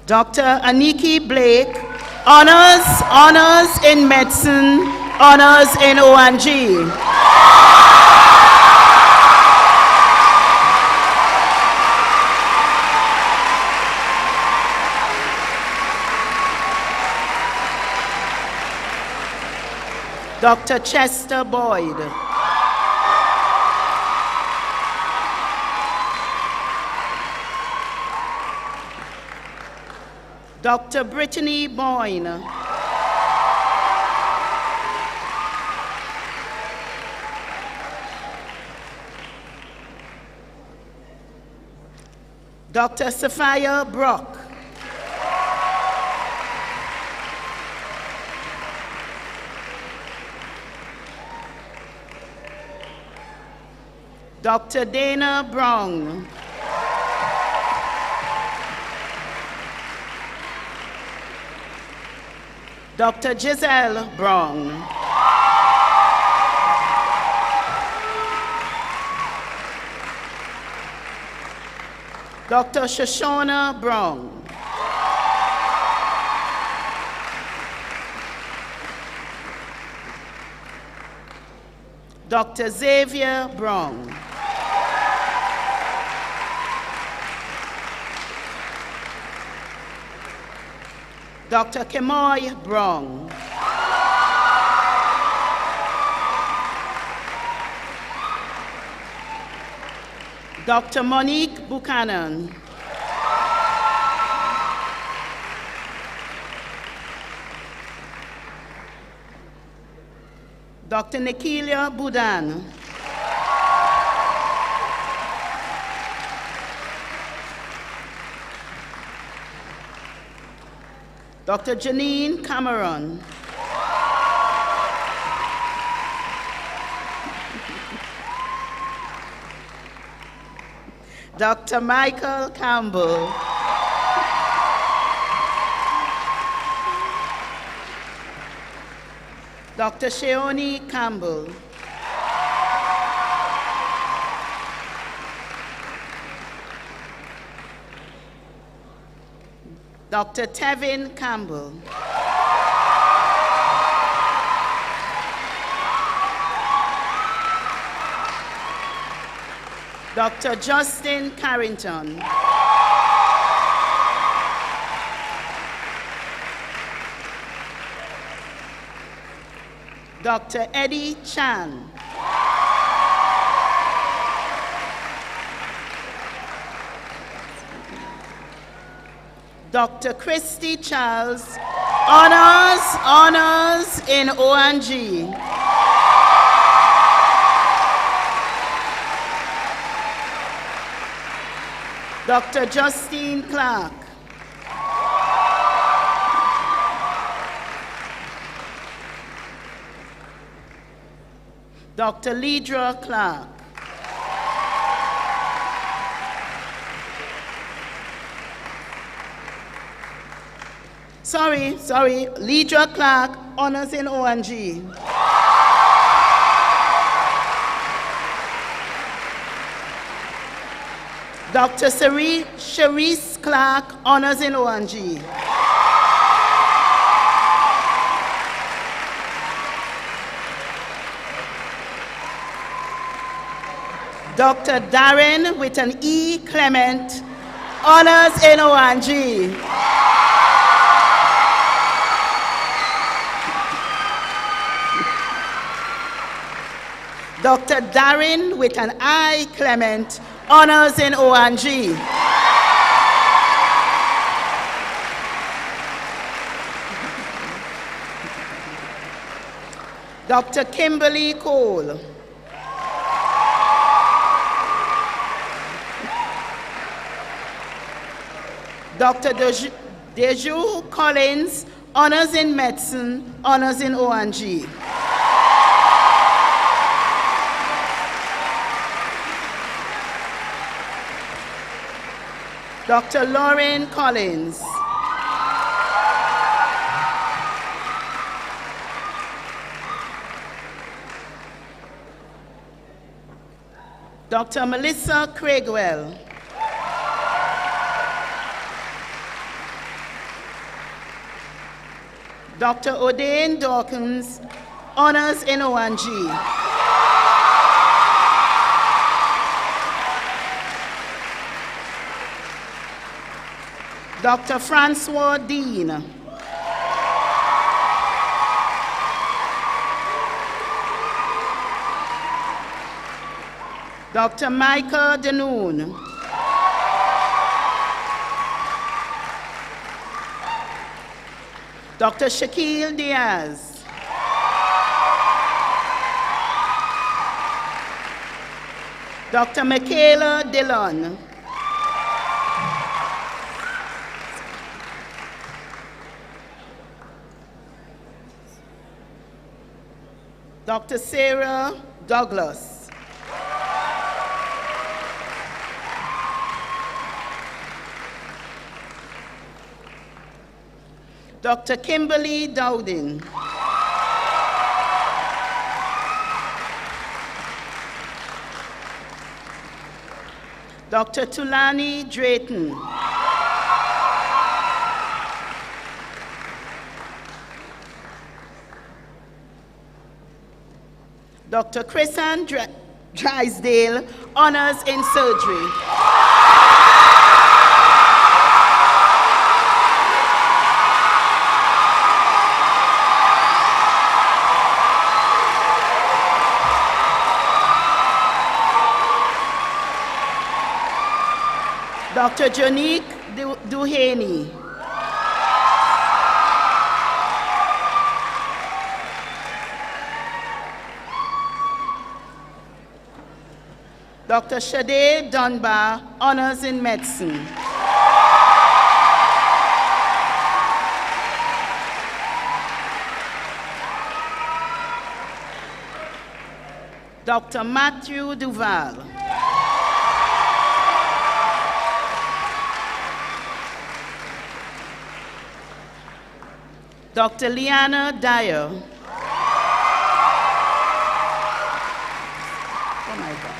Dr. Aniki Blake, honors in medicine, honors in ONG. Dr. Chester Boyd. Dr. Brittany Boyne. Dr. Sophia Brock. Dr. Dana Brown. Dr. Giselle Brown. Dr. Shoshona Brown. Dr. Xavier Brown. Dr. Kemoy Brown. Dr. Monique Buchanan. Dr. Nikilia Budan. Dr. Janine Cameron. Dr. Michael Campbell. Dr. Sheoni Campbell. Dr. Tevin Campbell. Dr. Justin Carrington. Dr. Eddie Chan. Dr. Christy Charles, honors in ONG. Dr. Justine Clark. Dr. Lidra Clark. Sorry, Lidra Clark, honors in ONG. Dr. Cherise Clark, honors in ONG. Dr. Darren with an E. Clement, honors in ONG. Dr. Darren with an I. Clement, honors in ONG. Dr. Kimberly Cole. Dr. Deju Collins, honors in medicine, honors in ONG. Dr. Lauren Collins. Dr. Melissa Craigwell. Dr. O'Dane Dawkins, honors in ONG. Dr. Francois Dean. Dr. Michael Denoon. Dr. Shaquille Diaz. Dr. Michaela Dillon. Dr. Sarah Douglas. Dr. Kimberly Dowding. Dr. Tulani Drayton. Dr. Chrisann Drysdale, honors in surgery. Dr. Jonique Duhaney. Dr. Shade Dunbar, honors in medicine. Dr. Matthew Duval. Dr. Liana Dyer. Oh my God.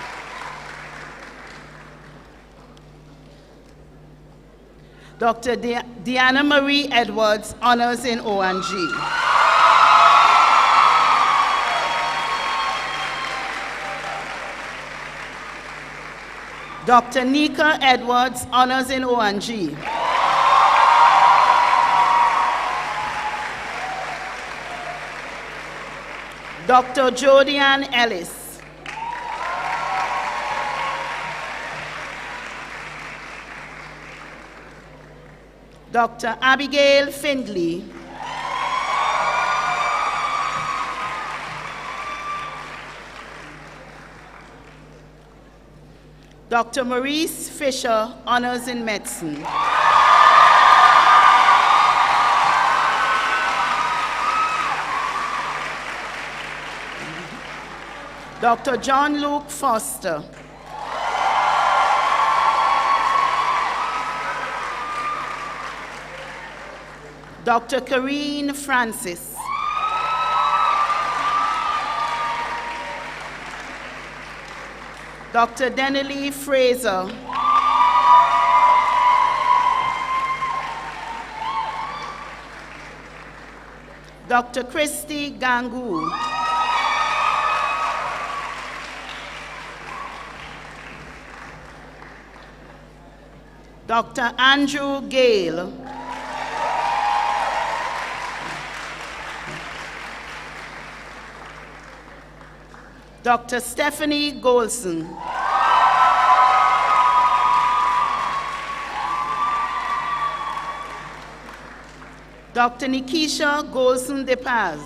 Dr. Deanna Marie Edwards, honors in ONG. Dr. Nika Edwards, honors in ONG. Dr. Jodianne Ellis. Dr. Abigail Findley. Dr. Maurice Fisher, honors in medicine. Dr. John Luke Foster. Dr. Karine Francis. Dr. Denely Fraser. Dr. Christy Gangu. Dr. Andrew Gale. Dr. Stephanie Golson. Dr. Nikisha Golson de Paz.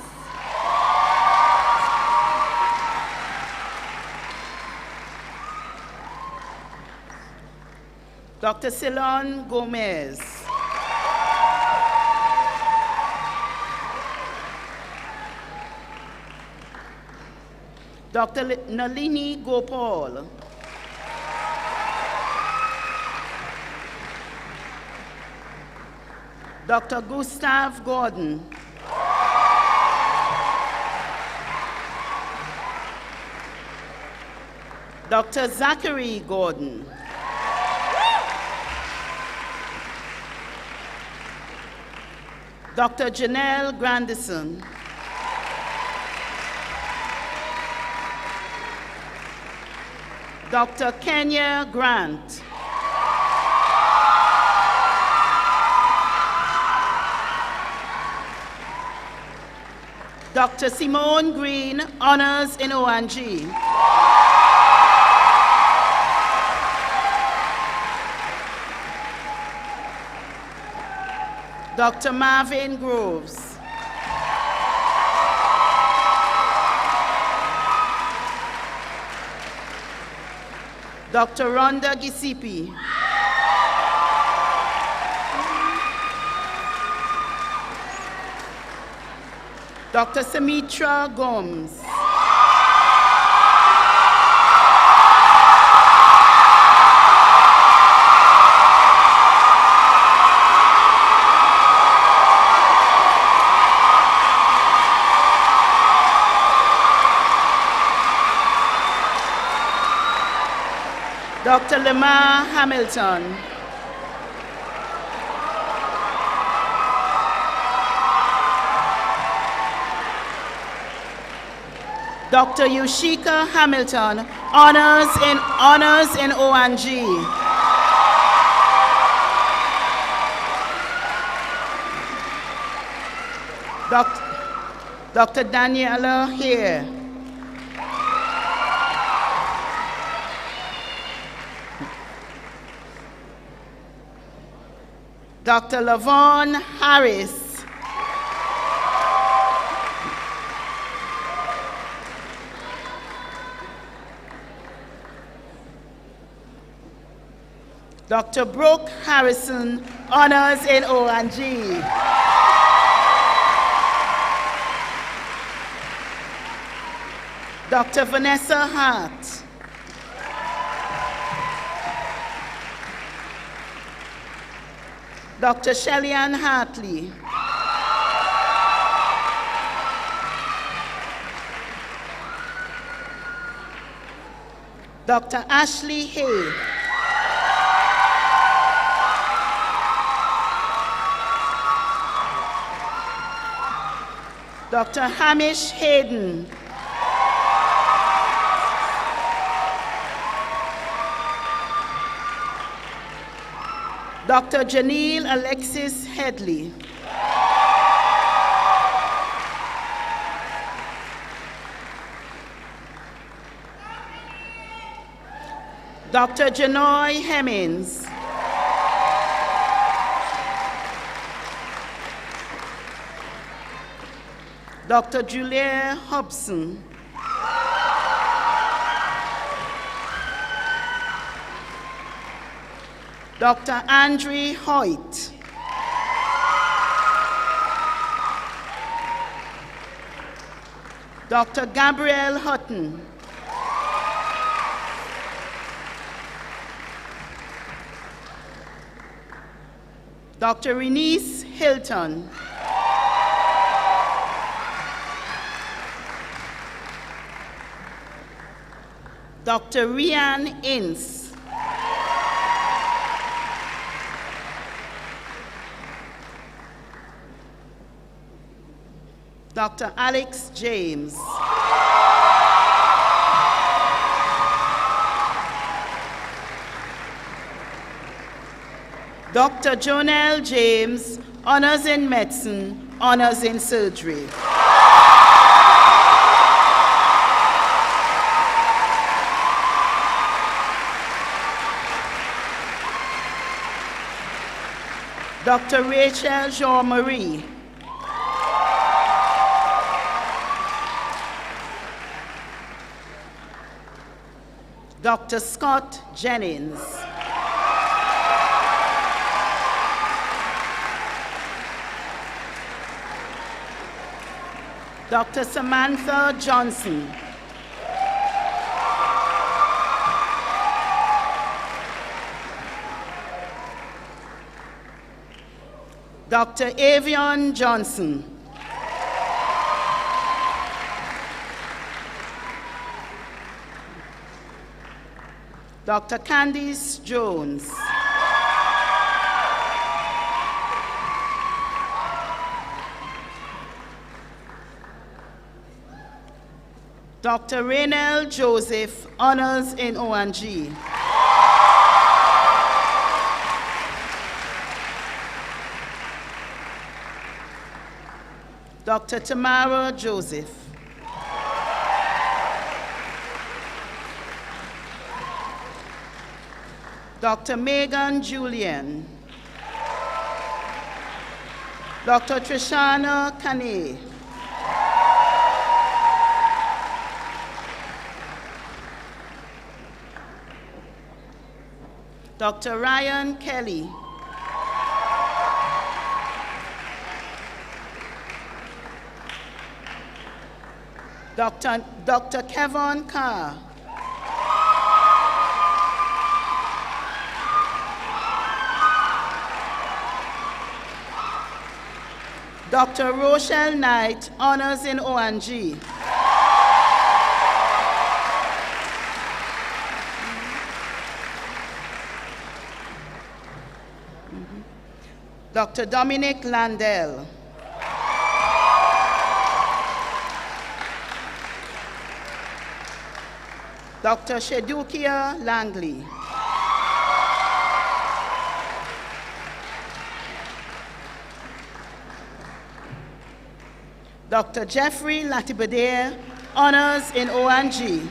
Dr. Ceylon Gomez. Dr. Nalini Gopal. Dr. Gustav Gordon. Dr. Zachary Gordon. Dr. Janelle Grandison. Dr. Kenya Grant. Dr. Simone Green, Honors in ONG. Dr. Marvin Groves. Dr. Rhonda Gisipi. Dr. Samitra Gomes. Dr. Lamar Hamilton. Dr. Yushika Hamilton, Honors in ONG. Dr. Daniela here. Dr. Lavon Harris. Dr. Brooke Harrison, Honors in ONG. Dr. Vanessa Hart. Dr. Shellyanne Hartley. Dr. Ashley Hay. Dr. Hamish Hayden. Dr. Janelle Alexis Headley. Dr. Janoy Hemmings. Dr. Julia Hobson. Dr. Andre Hoyt. Dr. Gabrielle Hutton. Dr. Renise Hilton. Dr. Rian Ince. Dr. Alex James. Dr. Jonelle James, honors in medicine, honors in surgery. Dr. Rachel Jean-Marie. Dr. Scott Jennings. Dr. Samantha Johnson. Dr. Avion Johnson. Dr. Candice Jones. Dr. Raynell Joseph, honors in ONG. Dr. Tamara Joseph. Dr. Megan Julian. Dr. Trishana Kane. Dr. Ryan Kelly. Dr. Kevin Carr. Dr. Rochelle Knight, honors in ONG. Dr. Dominic Landell. Dr. Shedukia Langley. Dr. Jeffrey Latibadair, honors in ONG.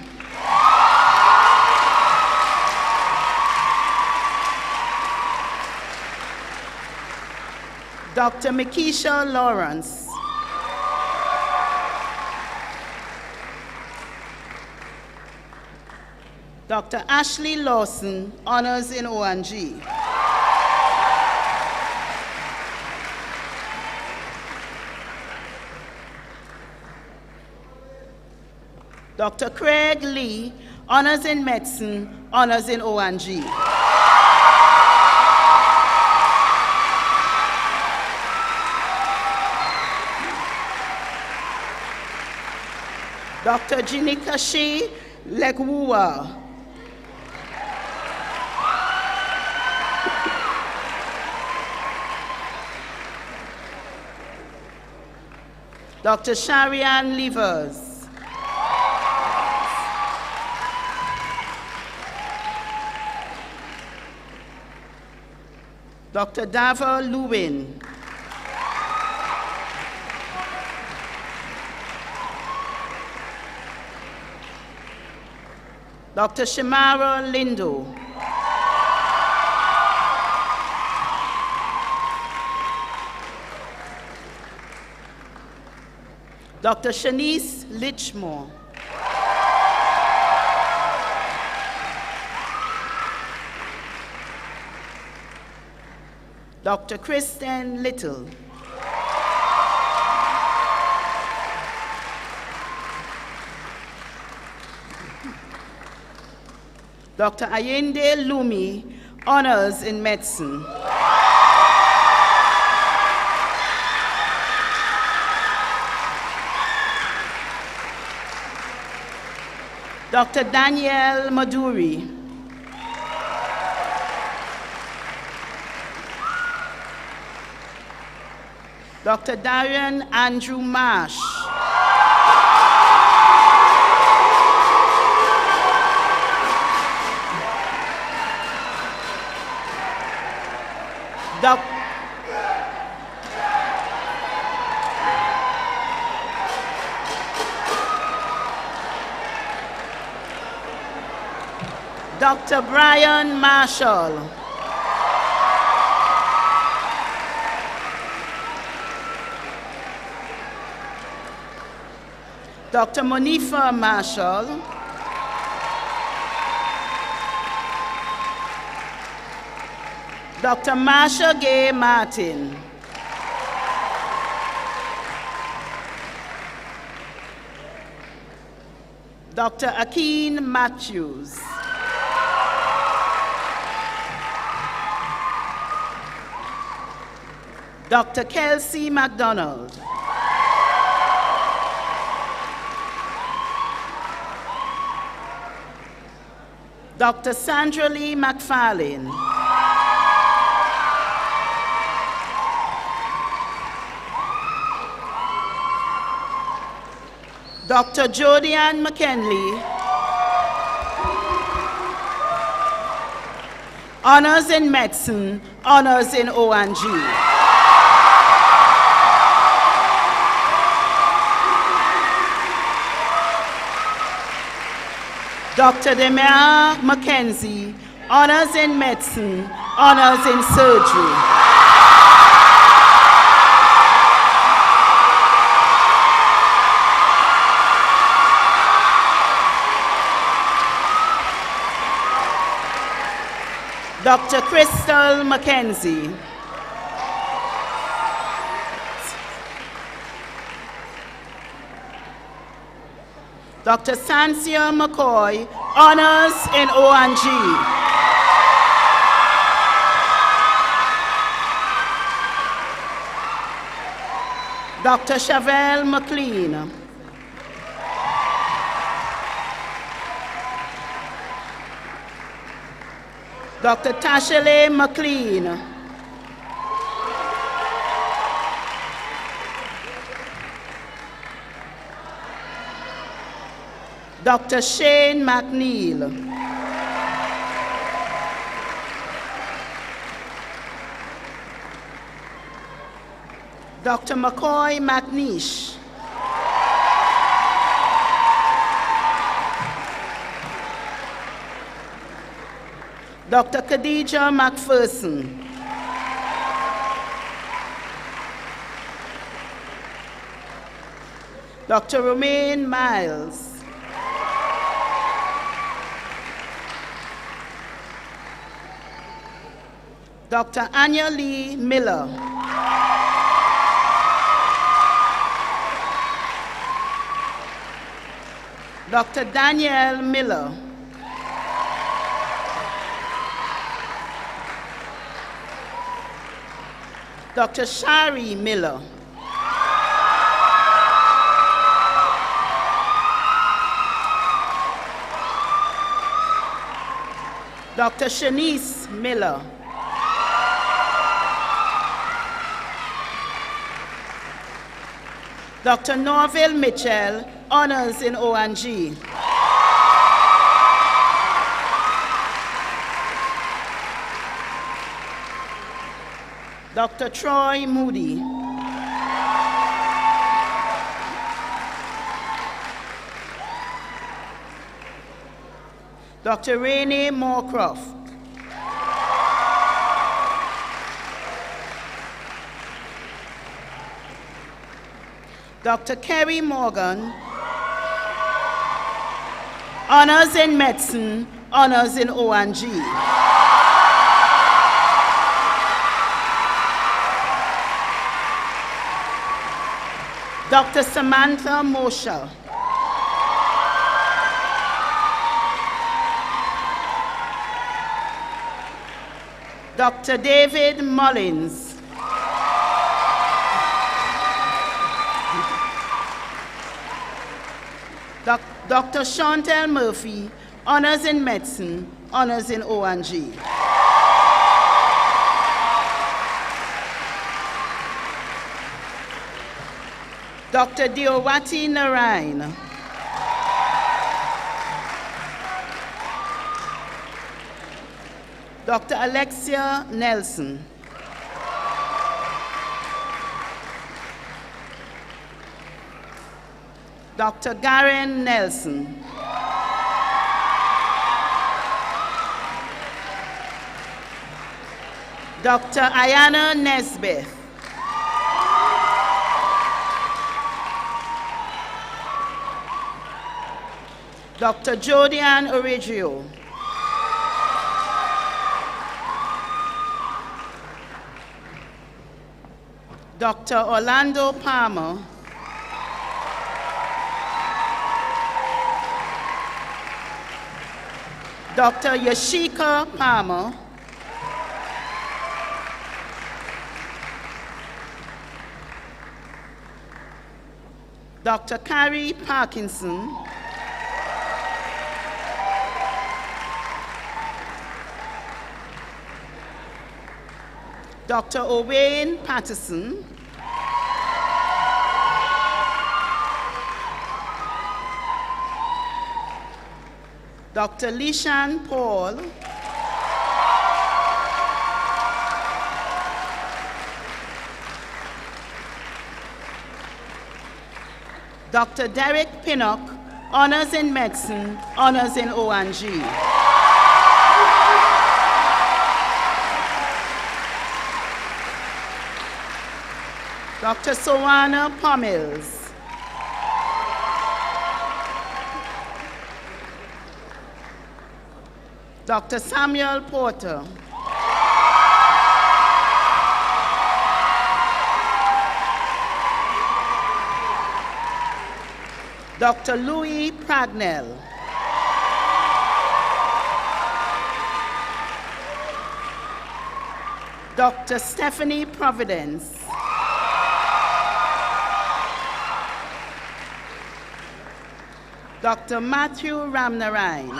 Dr. Makisha Lawrence. Dr. Ashley Lawson, honors in ONG. Dr. Craig Lee, honors in medicine, honors in ONG. Dr. Jinikashi Legwuwa. Dr. Sharian Levers. Dr. Dava Lewin. Dr. Shamara Lindo. Dr. Shanice Litchmore. Dr. Kristen Little. Dr. Ayende Lumi, honors in medicine. Dr. Danielle Maduri. Dr. Darian Andrew Marsh. Dr. Brian Marshall. Dr. Monifa Marshall. Dr. Marsha Gay Martin. Dr. Akeen Matthews. Dr. Kelsey MacDonald. Dr. Sandra Lee McFarlane. Dr. Jodianne McKinley. Honors in Medicine, Honors in ONG. Dr. Demar Mackenzie, Honors in Medicine, Honors in Surgery. Dr. Crystal Mackenzie. Dr. Sansia McCoy, Honors in ONG. Dr. Chevelle McLean. Dr. Tashele McLean. Dr. Shane McNeil. Dr. McCoy McNeish. Dr. Khadija McPherson. Dr. Romaine Miles. Dr. Anya Lee Miller. Dr. Danielle Miller. Dr. Shari Miller. Dr. Shanice Miller. Dr. Norville Mitchell, Honors in ONG. Dr. Troy Moody. Dr. Renee Moorcroft. Dr. Kerry Morgan, Honors in Medicine, Honors in ONG. Dr. Samantha Mosher. Dr. David Mullins. Dr. Chantel Murphy, honors in medicine, honors in O&G. Dr. Deowati Narain. Dr. Alexia Nelson. Dr. Garen Nelson. Dr. Ayana Nesbeth. Dr. Jodian Origio. Dr. Orlando Palmer. Dr. Yashika Palmer. Dr. Carrie Parkinson. Dr. Owen Patterson. Dr. Lishan Paul. Dr. Derek Pinnock, honors in medicine, honors in O&G. Dr. Sowana Pommels. Dr. Samuel Porter. Dr. Louis Pragnell. Dr. Stephanie Providence. Dr. Matthew Ramnarain.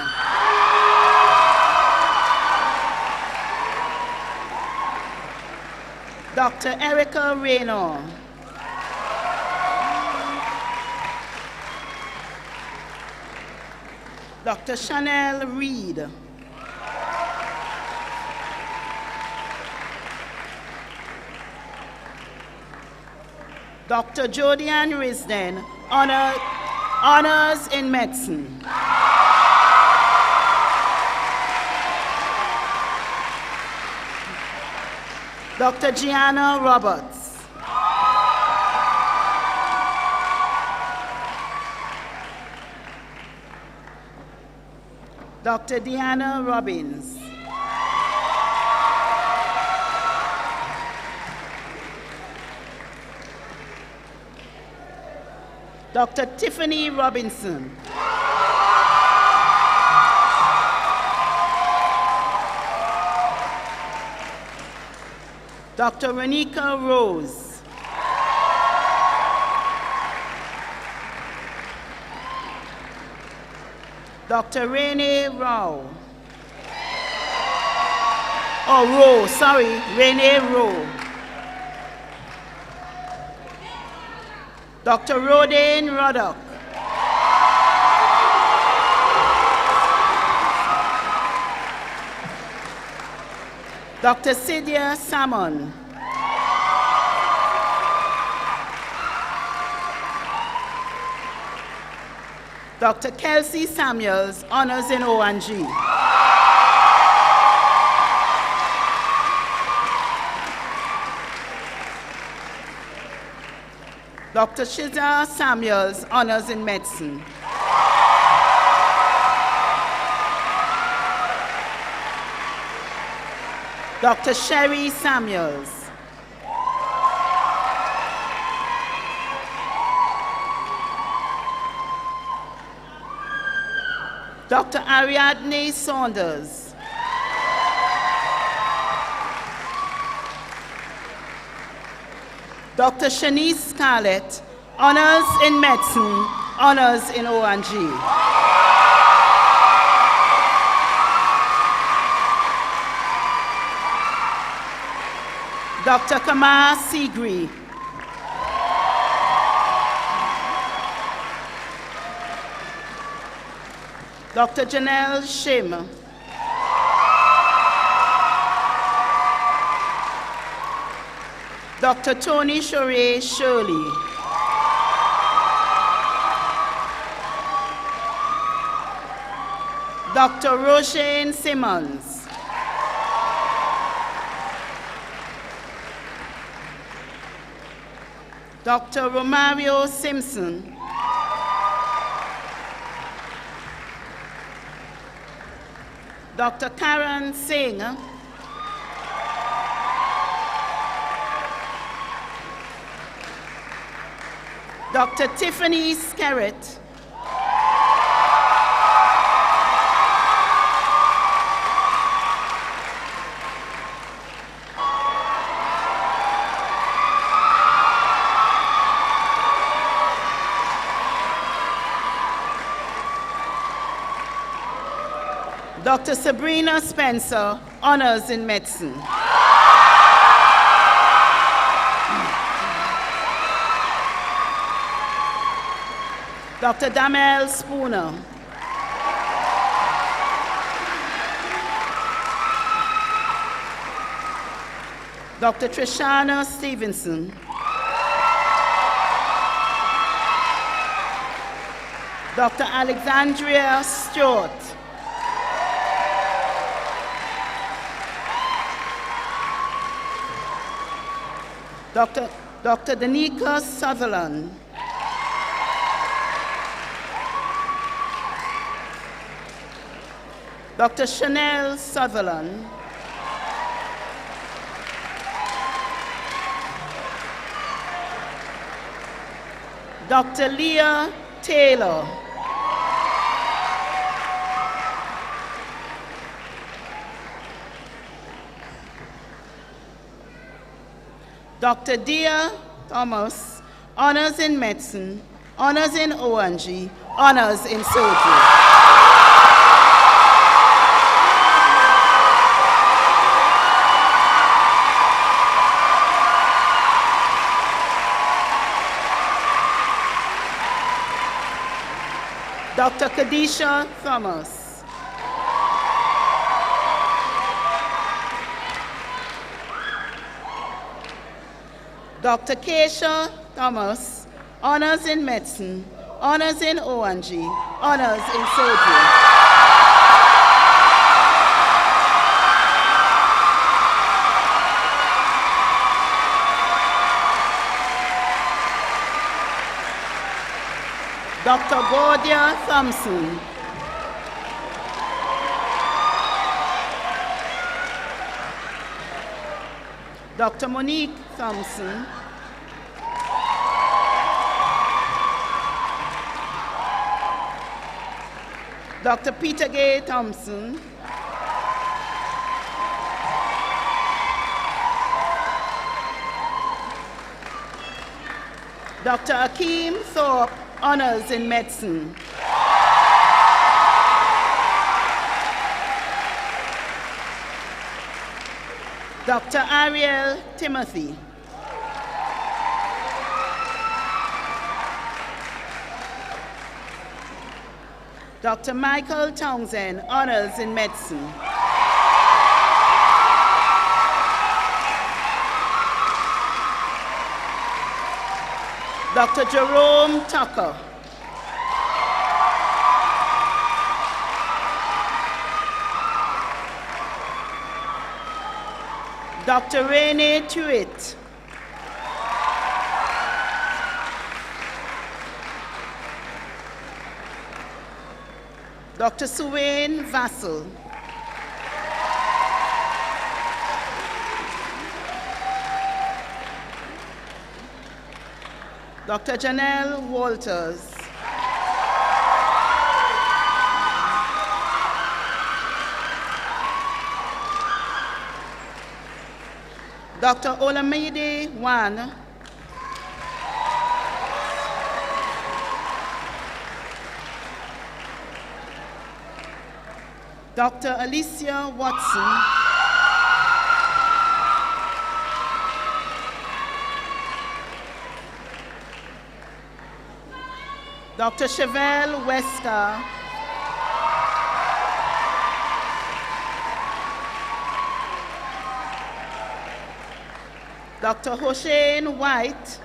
Dr. Erica Raynor. Dr. Chanel Reed. Dr. Jodian Risden, honors in medicine. Dr. Gianna Roberts. Dr. Deanna Robbins. Dr. Tiffany Robinson. Dr. Renika Rose. Dr. Renee Rowe. Oh, Rowe, sorry, Renee Rowe. Dr. Rodin Ruddock. Dr. Cydia Salmon. Dr. Kelsey Samuels, honors in O&G. Dr. Shiza Samuels, honors in medicine. Dr. Sherry Samuels. Dr. Ariadne Saunders. Dr. Shanice Scarlett, honors in medicine, honors in O&G. Dr. Kamar Sigri. Dr. Janelle Shim. Dr. Tony Shore Shirley. Dr. Roshane Simmons. Dr. Romario Simpson. Dr. Karen Singh. Dr. Tiffany Skerritt. Dr. Sabrina Spencer, honors in medicine. Dr. Damel Spooner. Dr. Trishana Stevenson. Dr. Alexandria Stewart. Dr. Danica Sutherland. Dr. Chanel Sutherland. Dr. Leah Taylor. Dr. Dia Thomas, honors in medicine, honors in O&G, honors in surgery. Dr. Kadisha Thomas. Dr. Keisha Thomas, honors in medicine, honors in O&G, honors in surgery. Dr. Gordia Thompson. Dr. Monique Thompson. Dr. Peter Gay Thompson. Dr. Akeem Thorpe, honors in medicine. Dr. Ariel Timothy. Dr. Michael Townsend, honors in medicine. Dr. Jerome Tucker. Dr. Renee Tuitt. Dr. Suwain Vassal. Dr. Janelle Walters. Dr. Olamide Wan. Dr. Alicia Watson, Dr. Chevelle Wesker, Dr. Hossein White,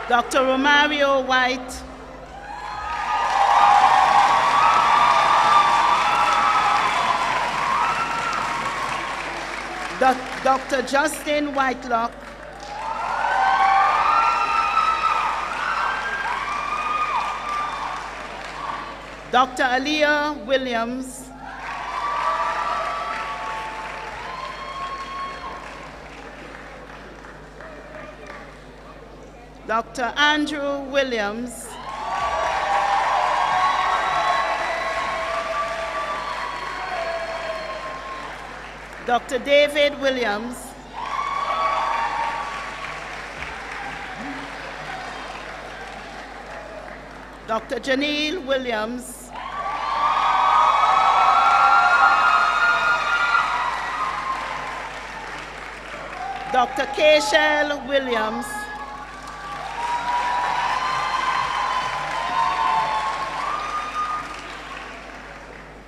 Dr. Romario White, Dr. Justin Whitelock, Dr. Aliyah Williams, Dr. Andrew Williams, Dr. David Williams, Dr. Janelle Williams, Dr. Keishel Williams,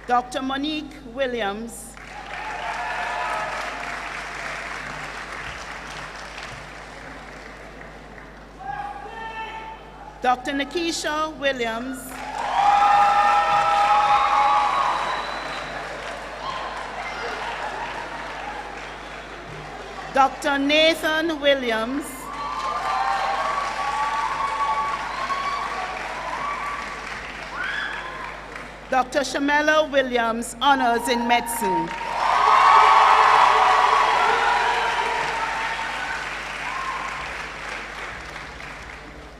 Dr. Monique Williams, Dr. Nikisha Williams, Dr. Nathan Williams, Dr. Shamela Williams, Honors in Medicine.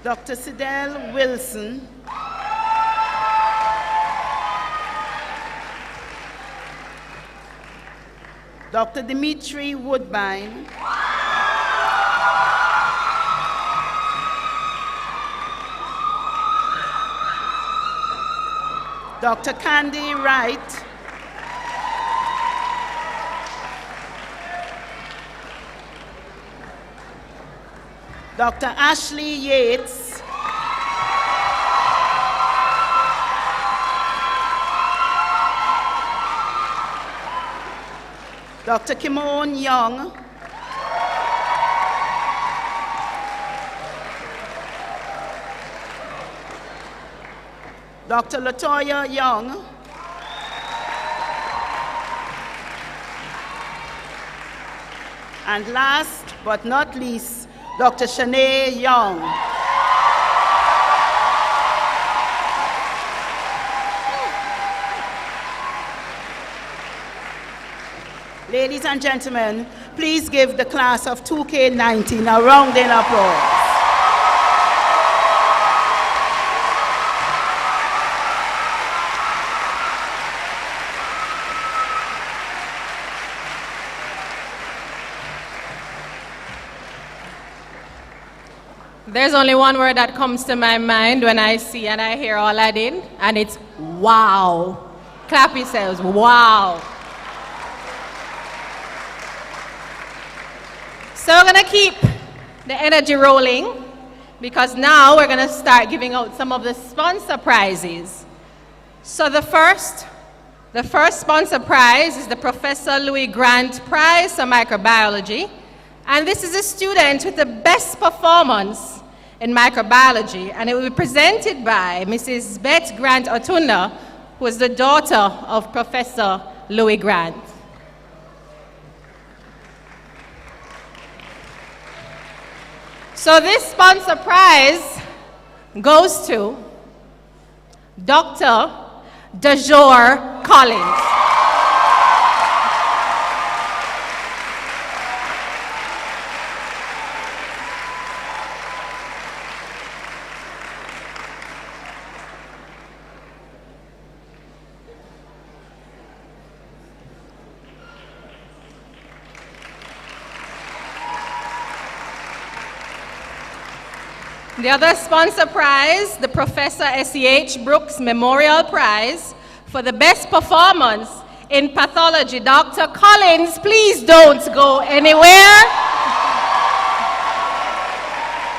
Dr. Sidel Wilson, Dr. Dimitri Woodbine, Dr. Candy Wright, Dr. Ashley Yates, Dr. Kimon Young, Dr. Latoya Young, and last but not least, Dr. Shanae Young. Ladies and gentlemen, please give the class of 2K19 a round of applause. There's only one word that comes to my mind when I see and I hear all I did, and it's wow. Clap yourselves, wow. So we're going to keep the energy rolling because now we're going to start giving out some of the sponsor prizes. So the first sponsor prize is the Professor Louis Grant Prize for Microbiology. And this is a student with the best performance in microbiology, and it will be presented by Mrs. Beth Grant Otunda, who is the daughter of Professor Louis Grant. So this sponsor prize goes to Dr. DeJour Collins. The other sponsor prize, the Professor S.E.H. Brooks Memorial Prize for the best performance in pathology. Dr. Collins, please don't go anywhere.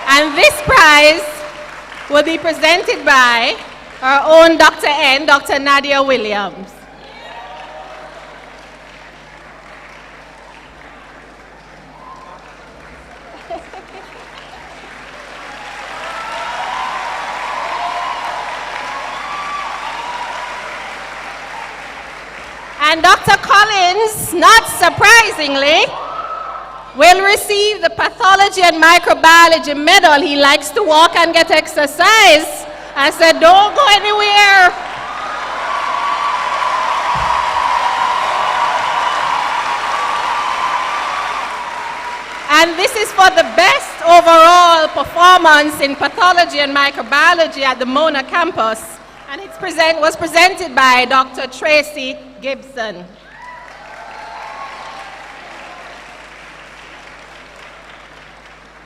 And this prize will be presented by our own Dr. N, Dr. Nadia Williams. And Dr. Collins, not surprisingly, will receive the Pathology and Microbiology Medal. He likes to walk and get exercise. I said, don't go anywhere. And this is for the best overall performance in pathology and microbiology at the Mona campus. And it was presented by Dr. Tracy Gibson.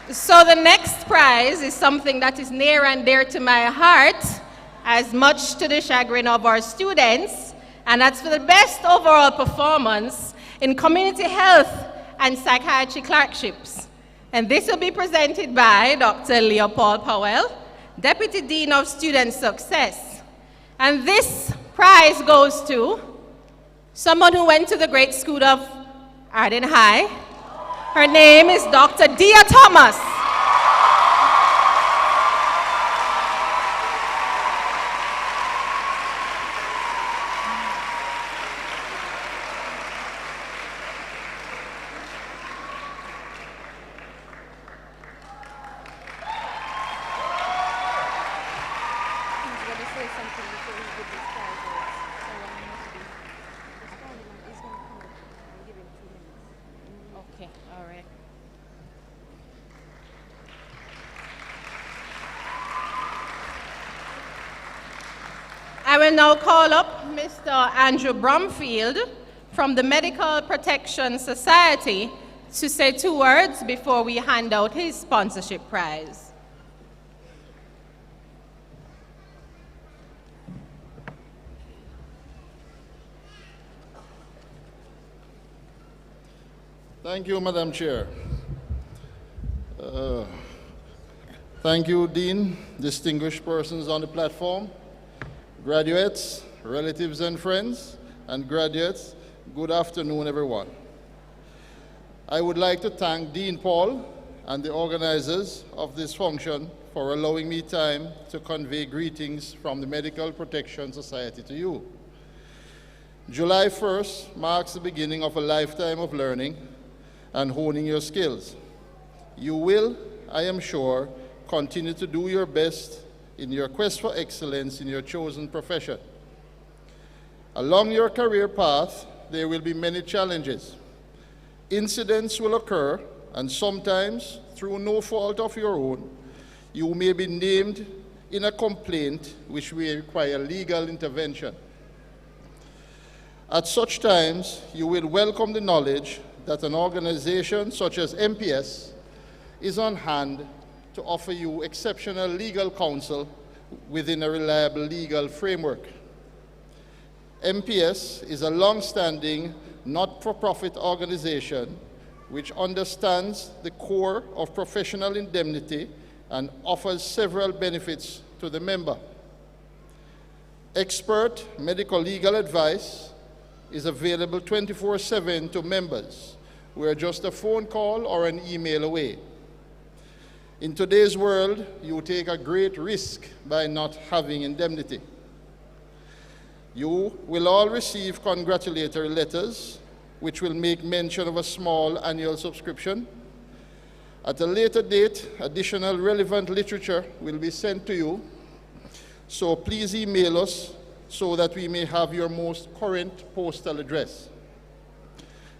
So the next prize is something that is near and dear to my heart, as much to the chagrin of our students, and that's for the best overall performance in community health and psychiatry clerkships. And this will be presented by Dr. Leopold Powell, Deputy Dean of Student Success. And this prize goes to someone who went to the great school of Arden High. Her name is Dr. Dia Thomas. I will now call up Mr. Andrew Bromfield from the Medical Protection Society to say 2 words before we hand out his sponsorship prize. Thank you, Madam Chair. Thank you, Dean, distinguished persons on the platform, graduates, relatives and friends, and graduates, good afternoon, everyone. I would like to thank Dean Paul and the organizers of this function for allowing me time to convey greetings from the Medical Protection Society to you. July 1st marks the beginning of a lifetime of learning and honing your skills. You will, I am sure, continue to do your best in your quest for excellence in your chosen profession. Along your career path, there will be many challenges. Incidents will occur, and sometimes, through no fault of your own, you may be named in a complaint which may require legal intervention. At such times, you will welcome the knowledge that an organization such as MPS is on hand to offer you exceptional legal counsel within a reliable legal framework. MPS is a long-standing, not-for-profit organization which understands the core of professional indemnity and offers several benefits to the member. Expert medical legal advice is available 24/7 to members. We're just a phone call or an email away. In today's world, you take a great risk by not having indemnity. You will all receive congratulatory letters, which will make mention of a small annual subscription. At a later date, additional relevant literature will be sent to you, so please email us so that we may have your most current postal address.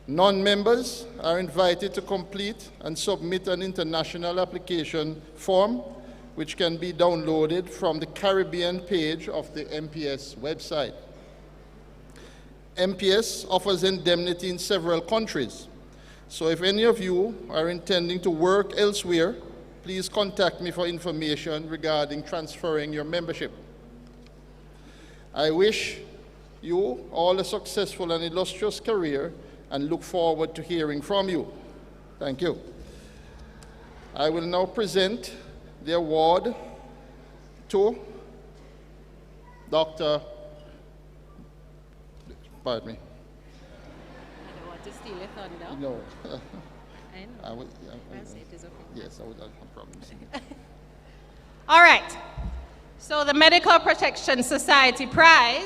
Non-members are invited to complete and submit an international application form, which can be downloaded from the Caribbean page of the MPS website. MPS offers indemnity in several countries, so if any of you are intending to work elsewhere please contact me for information regarding transferring your membership. I wish you all a successful and illustrious career and look forward to hearing from you. Thank you. I will now present the award to Dr. Pardon me. I don't want to steal your thunder. No. I know. I would, Yes, it is okay. yes, I would have problems. All right. So the Medical Protection Society prize,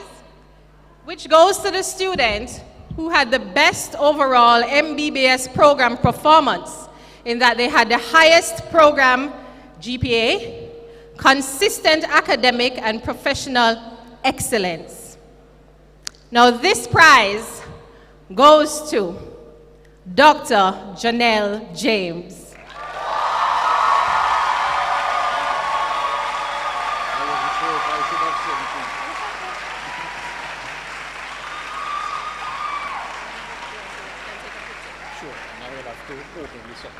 which goes to the student who had the best overall MBBS program performance, in that they had the highest program GPA, consistent academic and professional excellence. Now this prize goes to Dr. Janelle James. Sure, and I will have to open this up.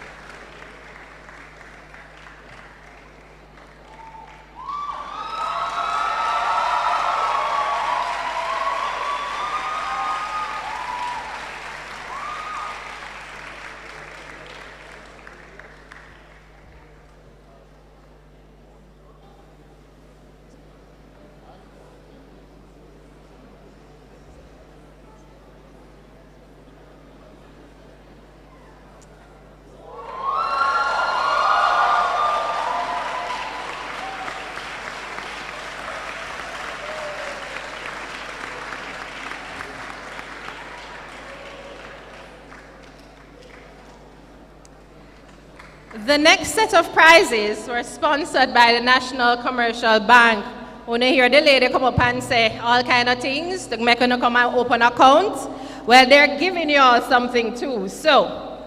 The next set of prizes were sponsored by the National Commercial Bank. When you hear the lady come up and say all kind of things to make you come and open accounts, well, they're giving you all something too. So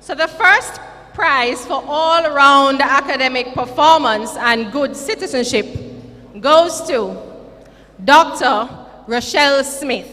the first prize for all-around academic performance and good citizenship goes to Dr. Rochelle Smith.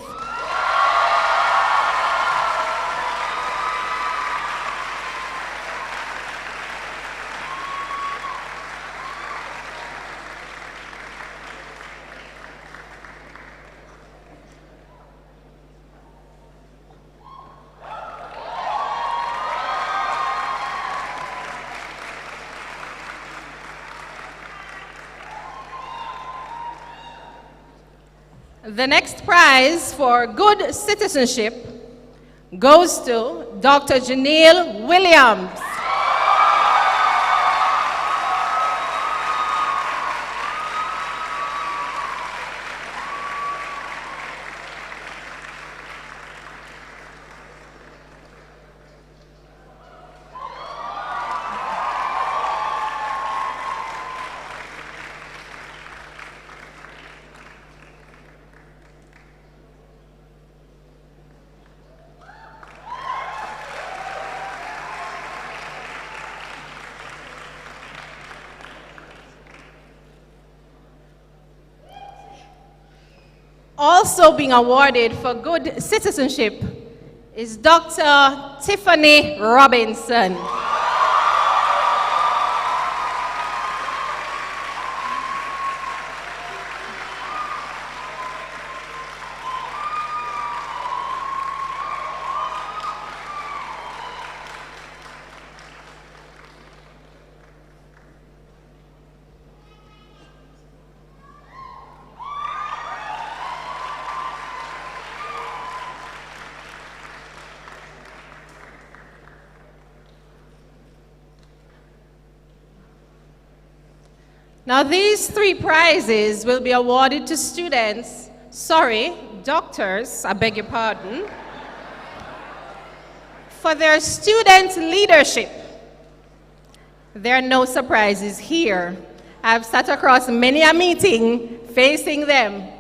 The next prize for good citizenship goes to Dr. Janelle Williams. Also being awarded for good citizenship is Dr. Tiffany Robinson. Now these three prizes will be awarded to students, doctors, I beg your pardon, for their student leadership. There are no surprises here. I've sat across many a meeting facing them.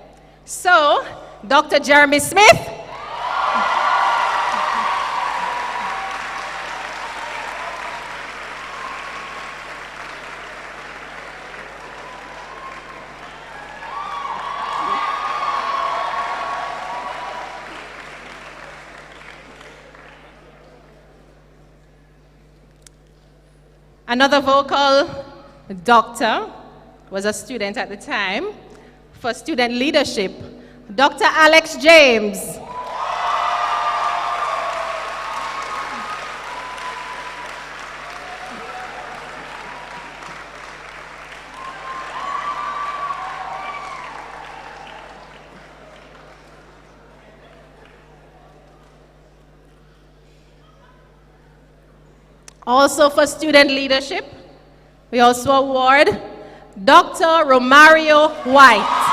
So, Dr. Jeremy Smith, Another vocal doctor was a student at the time for student leadership, Dr. Alex James. Also for student leadership, we also award Dr. Romario White.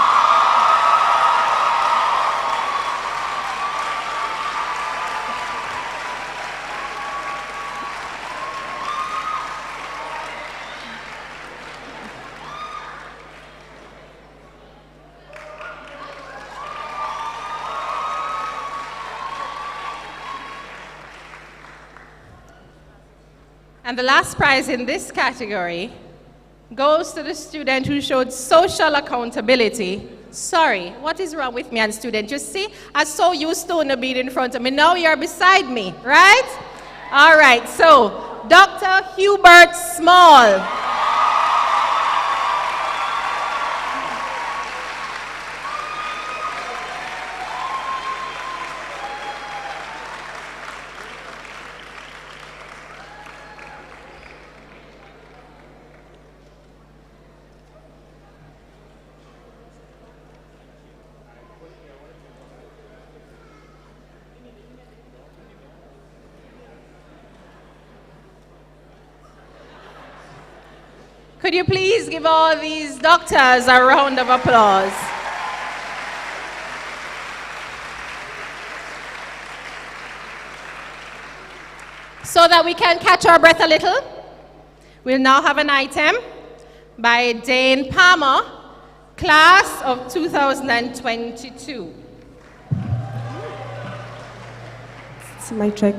And the last prize in this category goes to the student who showed social accountability. Sorry, what is wrong with me and student? You see, I saw you stone being in front of me. Now you're beside me, right? All right, so Dr. Hubert Small. Could you please give all these doctors a round of applause? So that we can catch our breath a little, we'll now have an item by Dane Palmer, class of 2022. It's my check.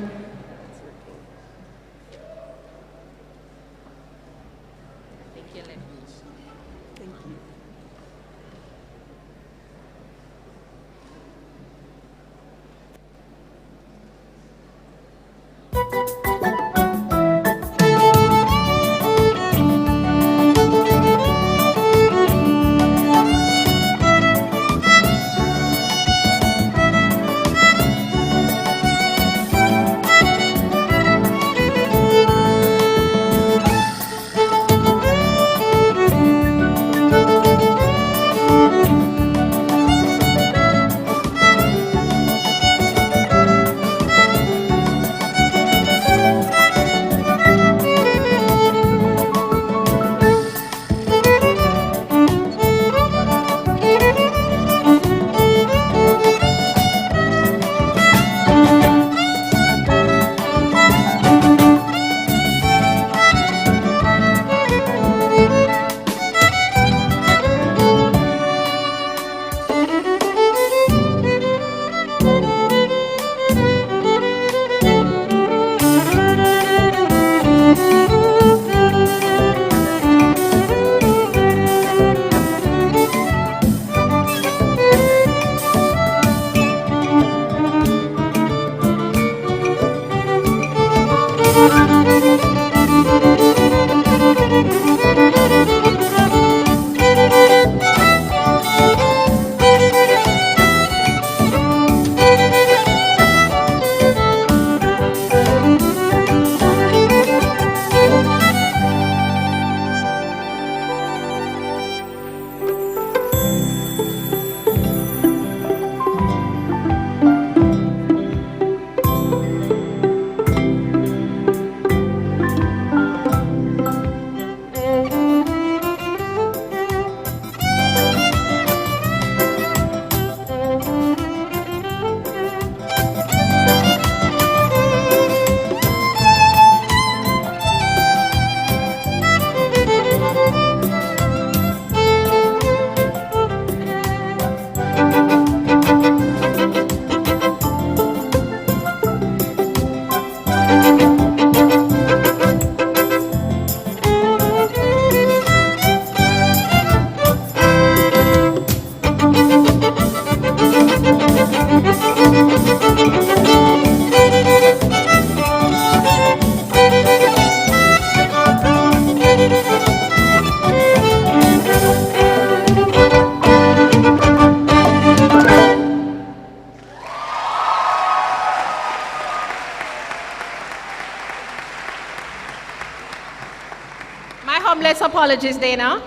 humblest apologies, Dana.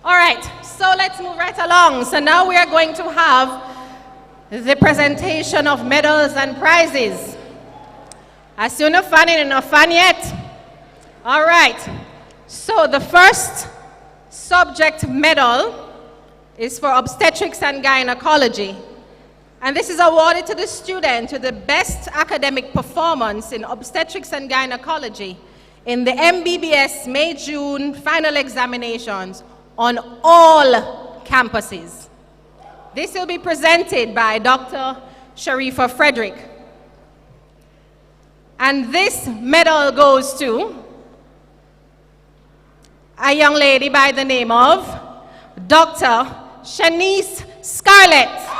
All right, so let's move right along. So now we are going to have the presentation of medals and prizes. As soon as fun in enough fun yet? All right, so the first subject medal is for obstetrics and gynecology. And this is awarded to the student with the best academic performance in obstetrics and gynecology in the MBBS May-June final examinations on all campuses. This will be presented by Dr. Sharifa Frederick. And this medal goes to a young lady by the name of Dr. Shanice Scarlett.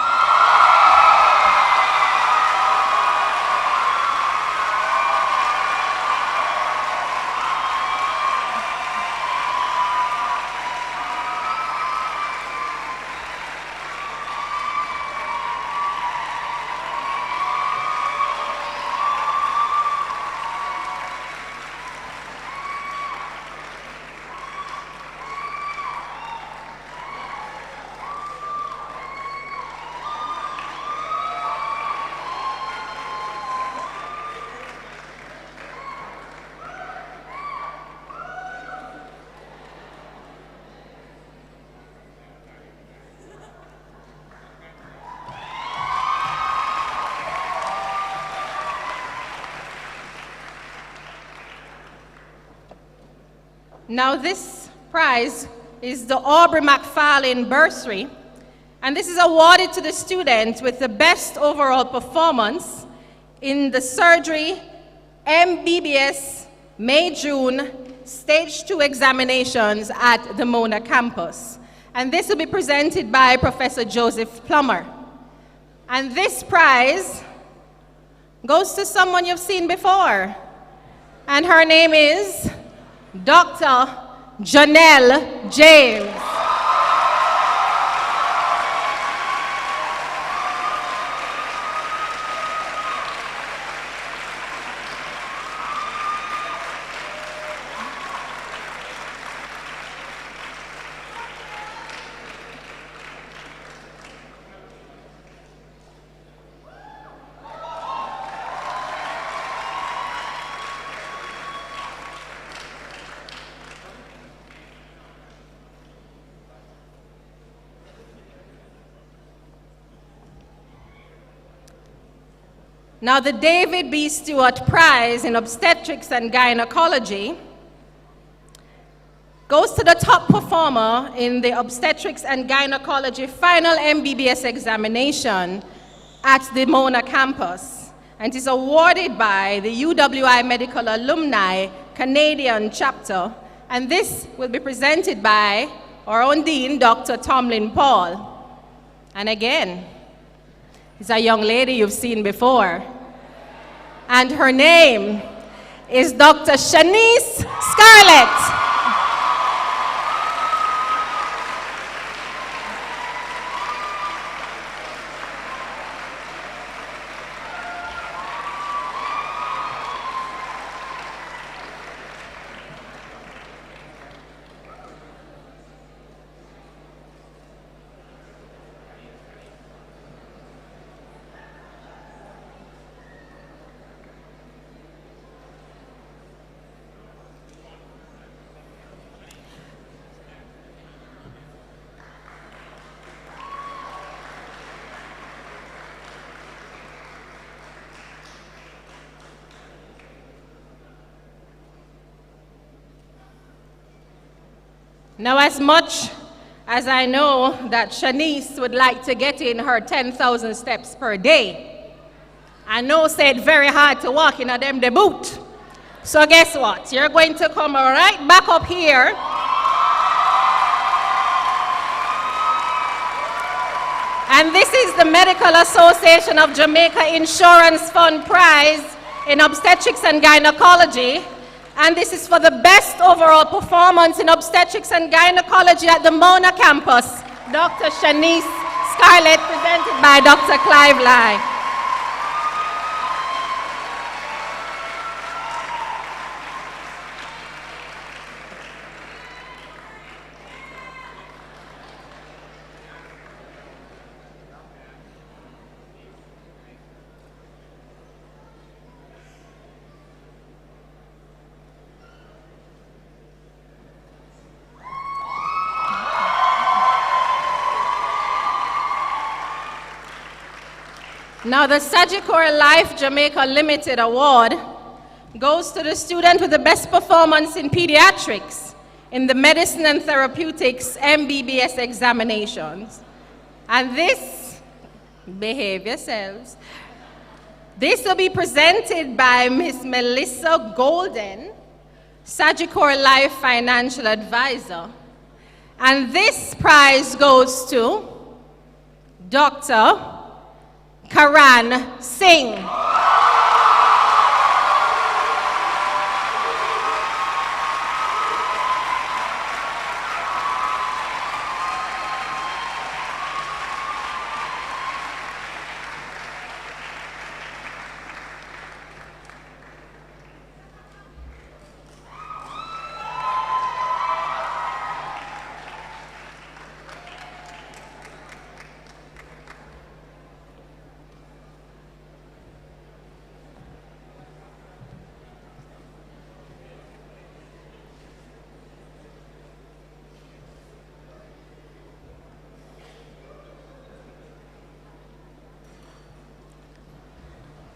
Now this prize is the Aubrey McFarlane Bursary, and this is awarded to the student with the best overall performance in the surgery MBBS May-June Stage 2 examinations at the Mona campus. And this will be presented by Professor Joseph Plummer. And this prize goes to someone you've seen before, and her name is Dr. Janelle James. Now, the David B. Stewart Prize in Obstetrics and Gynecology goes to the top performer in the Obstetrics and Gynecology final MBBS examination at the Mona campus, and is awarded by the UWI Medical Alumni Canadian Chapter, and this will be presented by our own Dean, Dr. Tomlin Paul. And again, it's a young lady you've seen before. And her name is Dr. Shanice Scarlett. Now, as much as I know that Shanice would like to get in her 10,000 steps per day, I know it's very hard to walk in a them the boot. So guess what? You're going to come right back up here. And this is the Medical Association of Jamaica Insurance Fund Prize in Obstetrics and Gynecology. And this is for the best overall performance in obstetrics and gynecology at the Mona campus. Dr. Shanice Scarlett, presented by Dr. Clive Lai. Now the Sagicor Life Jamaica Limited Award goes to the student with the best performance in pediatrics in the Medicine and Therapeutics MBBS examinations. And this, behave yourselves, this will be presented by Ms. Melissa Golden, Sagicor Life Financial Advisor. And this prize goes to Dr. Karan Singh.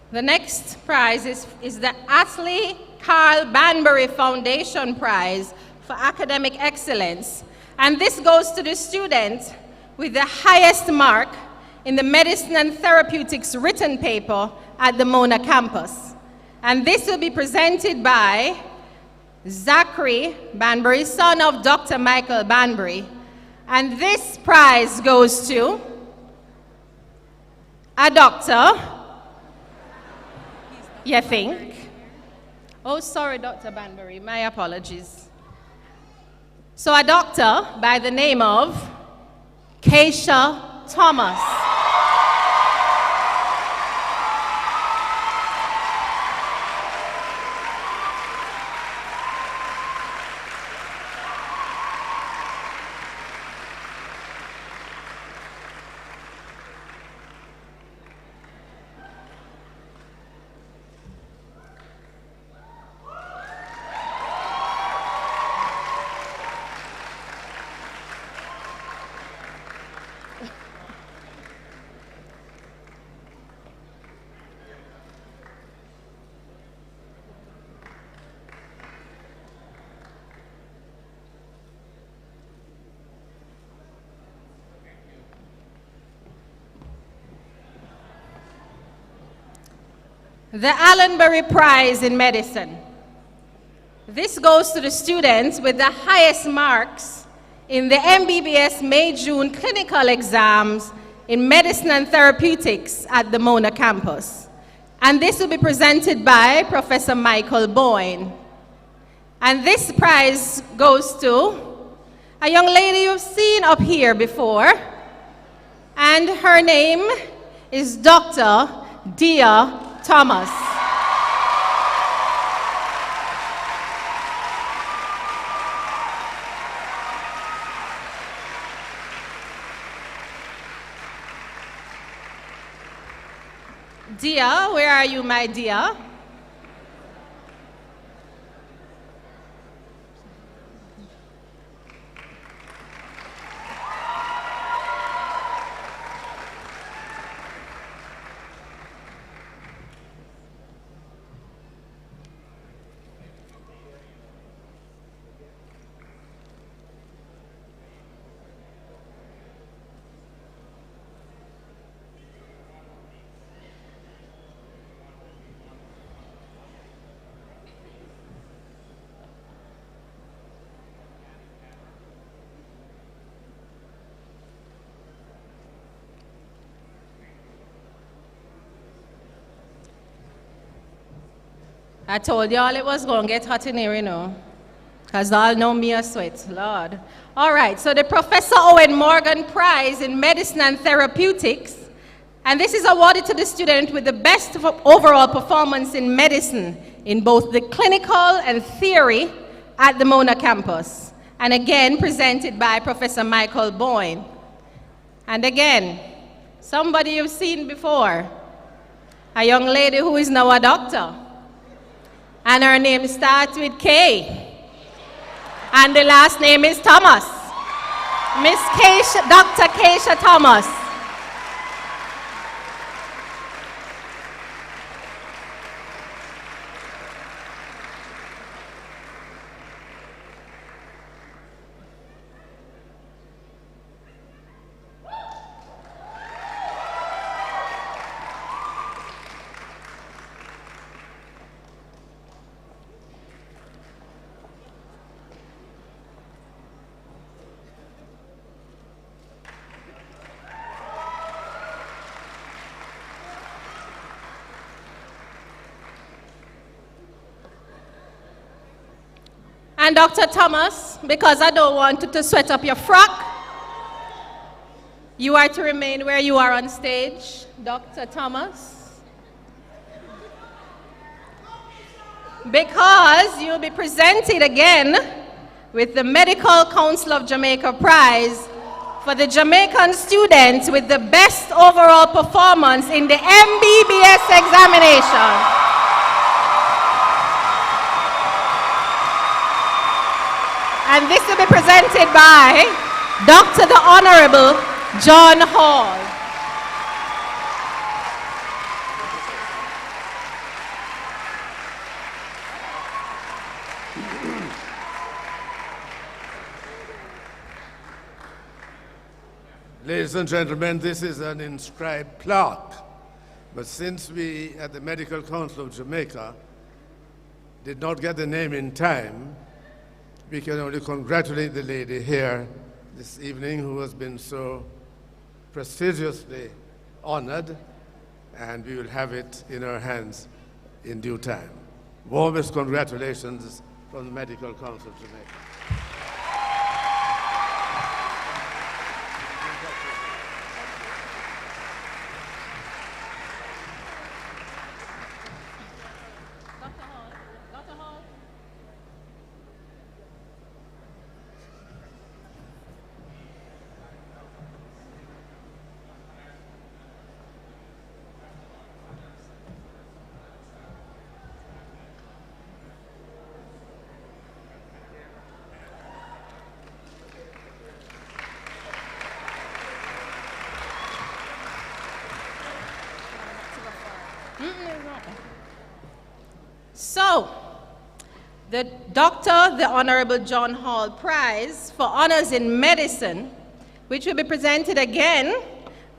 The next prize is the Ashley Carl Banbury Foundation Prize for Academic Excellence. And this goes to the student with the highest mark in the Medicine and Therapeutics written paper at the Mona campus. And this will be presented by Zachary Banbury, son of Dr. Michael Banbury. And this prize goes to a doctor. You think? Oh, sorry, Dr. Banbury, my apologies. So a doctor by the name of Keisha Thomas. The Allenbury Prize in Medicine. This goes to the students with the highest marks in the MBBS May-June clinical exams in Medicine and Therapeutics at the Mona campus. And this will be presented by Professor Michael Boyne. And this prize goes to a young lady you've seen up here before, and her name is Dr. Dia Thomas. Dia, where are you, my dear? I told y'all it was going to get hot in here, you know, because y'all know me a sweat, Lord. All right, so the Professor Owen Morgan Prize in Medicine and Therapeutics, and this is awarded to the student with the best overall performance in medicine in both the clinical and theory at the Mona campus. And again, presented by Professor Michael Boyne. And again, somebody you've seen before, a young lady who is now a doctor. And her name starts with K. And the last name is Thomas. Miss Keisha, Dr. Keisha Thomas. And Dr. Thomas, because I don't want you to sweat up your frock, you are to remain where you are on stage. Dr. Thomas. Because you'll be presented again with the Medical Council of Jamaica Prize for the Jamaican students with the best overall performance in the MBBS examination. And this will be presented by Dr. the Honorable John Hall. Ladies and gentlemen, this is an inscribed plaque, but since we at the Medical Council of Jamaica did not get the name in time, we can only congratulate the lady here this evening who has been so prestigiously honored, and we will have it in our hands in due time. Warmest congratulations from the Medical Council of Jamaica. So, the Dr. the Honorable John Hall Prize for Honors in Medicine, which will be presented again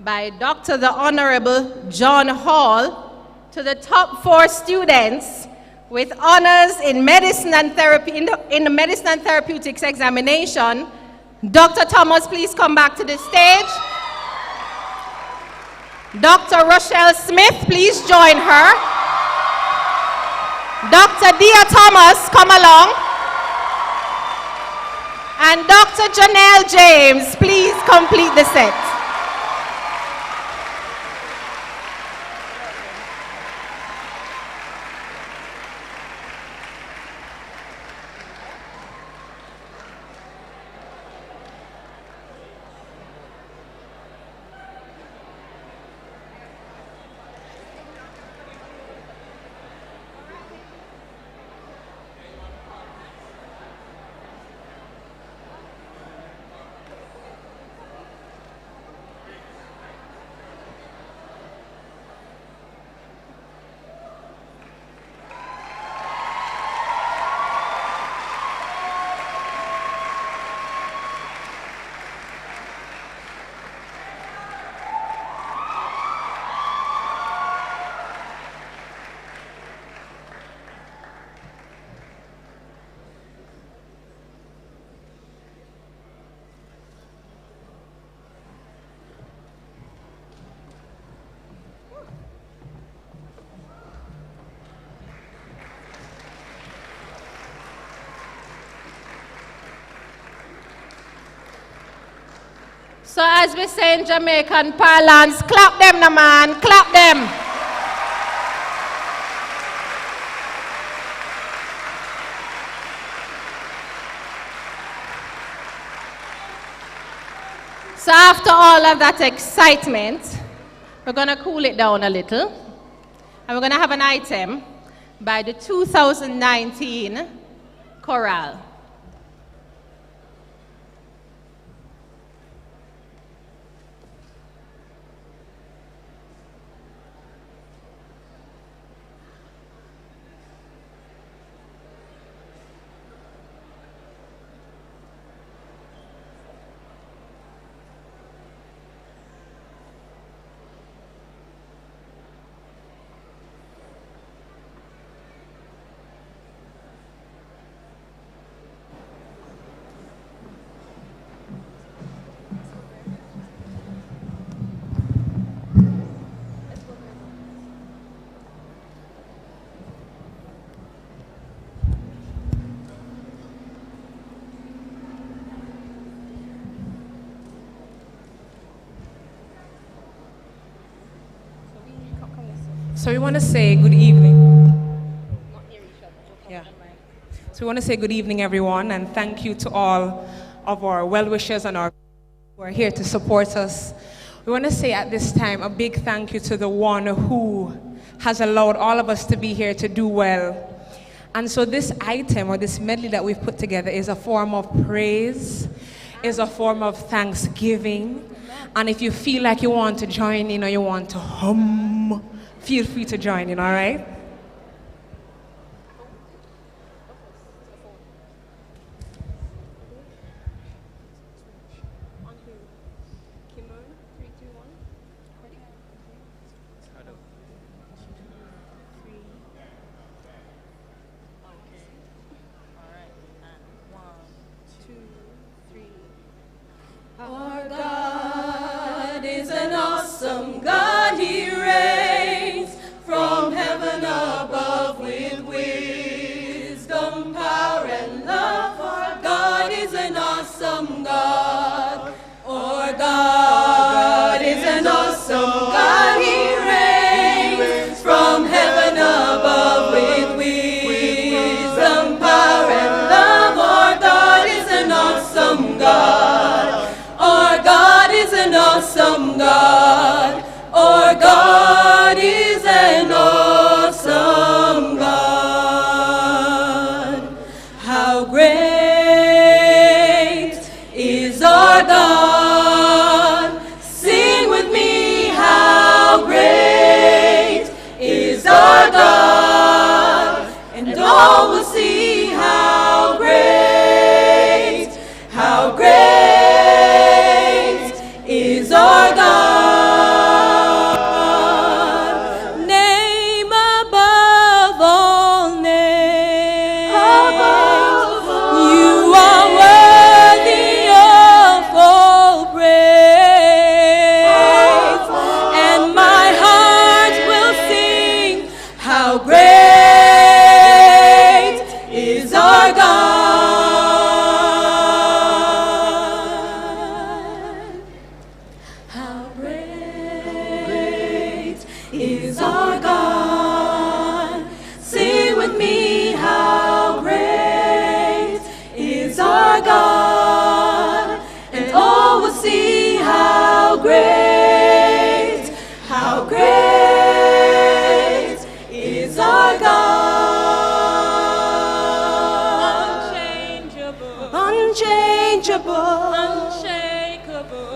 by Dr. the Honorable John Hall to the top 4 students with honors in medicine and therapy in the medicine and therapeutics examination. Dr. Thomas, please come back to the stage. Dr. Rochelle Smith, please join her. Dr. Dia Thomas, come along. And Dr. Janelle James, please complete the set. So as we say in Jamaican parlance, clap them, na man, clap them. So after all of that excitement, we're going to cool it down a little. And we're going to have an item by the 2019 Chorale. So we want to say good evening. Yeah. So we want to say good evening, everyone, and thank you to all of our well-wishers and our who are here to support us. We want to say at this time a big thank you to the one who has allowed all of us to be here to do well. And so this item or this medley that we've put together is a form of praise, is a form of thanksgiving. And if you feel like you want to join in or you want to hum, feel free to join in, all right? Our God is an awesome God, He reigns from heaven above with wisdom, power, and love. Our God is an awesome God. Our God is an awesome God, He reigns from heaven above with wisdom, power, and love. Our God is an awesome God. Our God is an awesome God. Our God is an awesome God. How great is our God. Sing with me, how great is our God. And all will see how great is our God. Name above all names. You are worthy of all praise. And my heart will sing, how great is our God. Is our God. Sing with me, how great is our God. And all will see how great is our God. Unchangeable,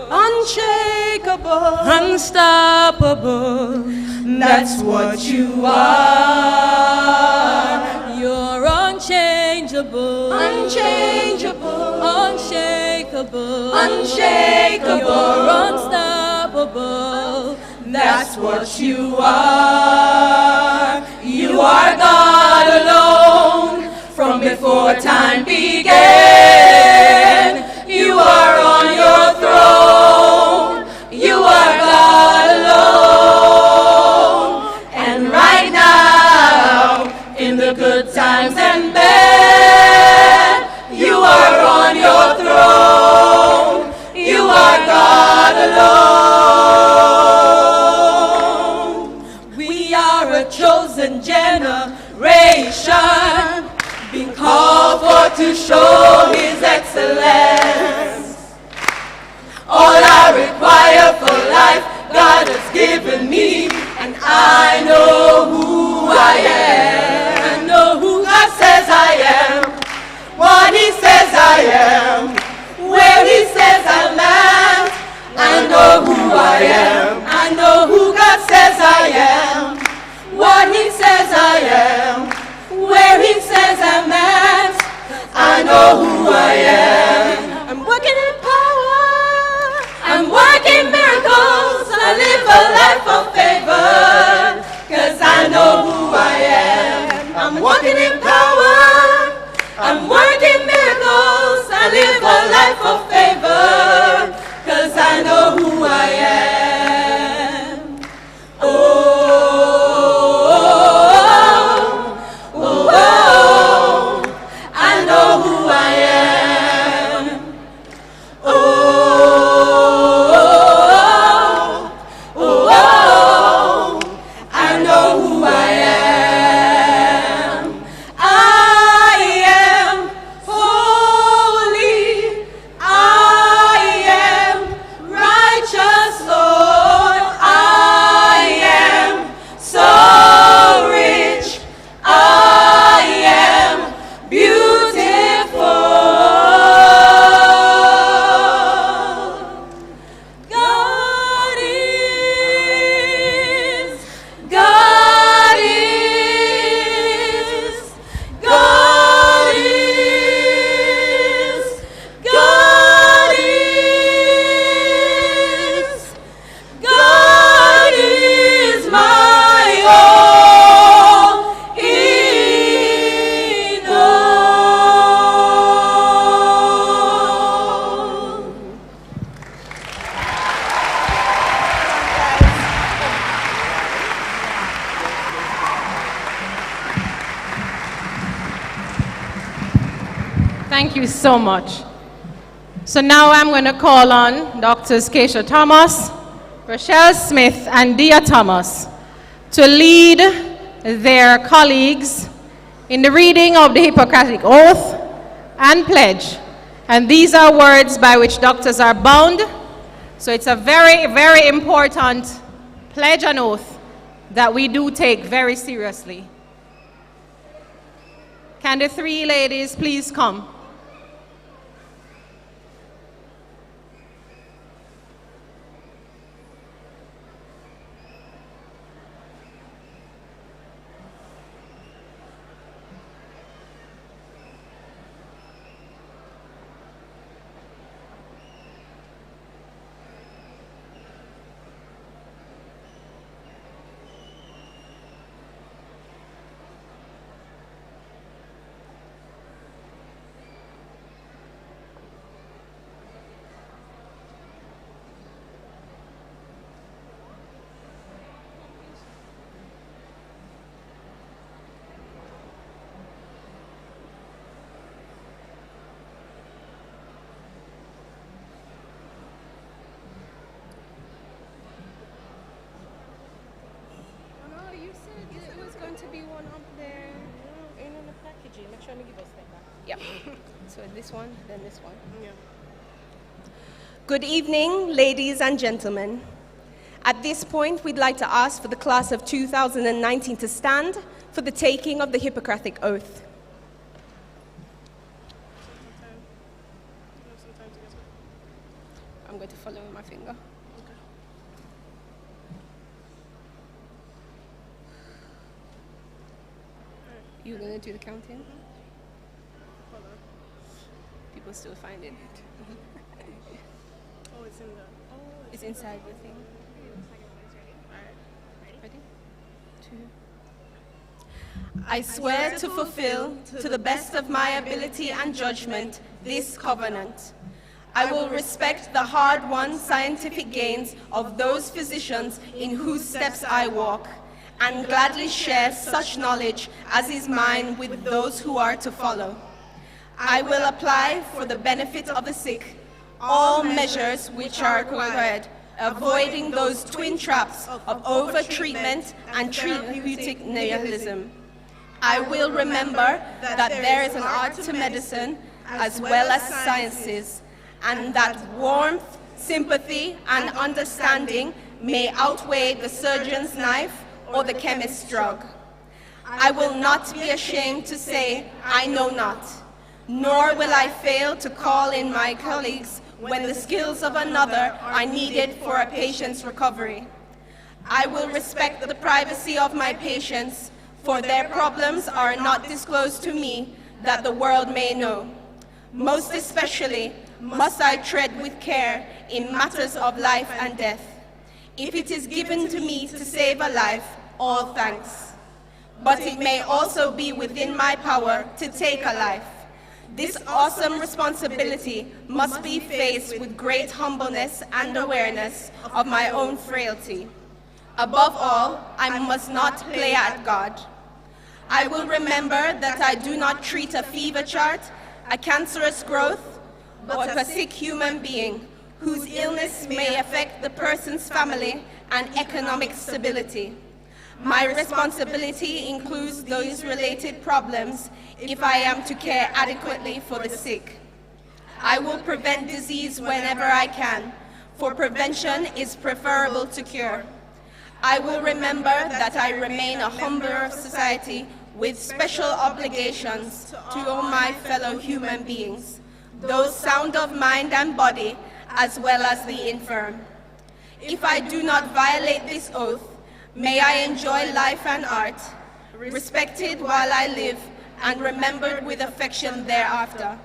unshakable, unstoppable. That's what you are. You're unchangeable, unshakable, You're unstoppable. That's what you are. You are God alone. From before time began, you are on your throne. You are God alone. And right now, in the good times and bad, you are on your throne. You are God alone. We are a chosen generation, being called for to show His excellence. All I require for life, God has given me, and I know who I am. I know who God says I am, what He says I am, where He says I land. I know who I am. I know who God says I am, what He says I am, where He says I'm at. I know who I am. I'm working in power, I'm working miracles. I live a life of favor, 'cause I know who I am. I'm working in power, I'm working miracles. I live a life of favor, 'cause I know who I am. Thank you so much. So now I'm going to call on Drs. Keisha Thomas, Rochelle Smith, and Dia Thomas to lead their colleagues in the reading of the Hippocratic Oath and Pledge. And these are words by which doctors are bound. So it's a very, very important pledge and oath that we do take very seriously. Can the three ladies please come? Yep. So this one, then this one. Yeah. Good evening, ladies and gentlemen. At this point, we'd like to ask for the class of 2019 to stand for the taking of the Hippocratic Oath. I'm going to follow with my finger. You're going to do the counting? People still find it. Oh, it's in the... Oh, it's inside the thing. Ready? 2. I swear to fulfill, to the best of my ability and judgment, this covenant. I will respect the hard-won scientific gains of those physicians in whose steps I walk, and gladly share such knowledge as is mine with those who are to follow. I will apply for the benefit of the sick all measures which are required, avoiding those twin traps of over-treatment and therapeutic nihilism. I will remember that there is an art to medicine as well as sciences, and that warmth, sympathy, and understanding may outweigh the surgeon's knife or the chemist's drug. I will not be ashamed to say, I know not, nor will I fail to call in my colleagues when the skills of another are needed for a patient's recovery. I will respect the privacy of my patients, for their problems are not disclosed to me that the world may know. Most especially must I tread with care in matters of life and death. If it is given to me to save a life, all thanks. But it may also be within my power to take a life. This awesome responsibility must be faced with great humbleness and awareness of my own frailty. Above all, I must not play at God. I will remember that I do not treat a fever chart, a cancerous growth, but a sick human being whose illness may affect the person's family and economic stability. My responsibility includes those related problems if I am to care adequately for the sick. I will prevent disease whenever I can, for prevention is preferable to cure. I will remember that I remain a member of society with special obligations to all my fellow human beings, those sound of mind and body, as well as the infirm. If I do not violate this oath, may I enjoy life and art, respected while I live and remembered with affection thereafter.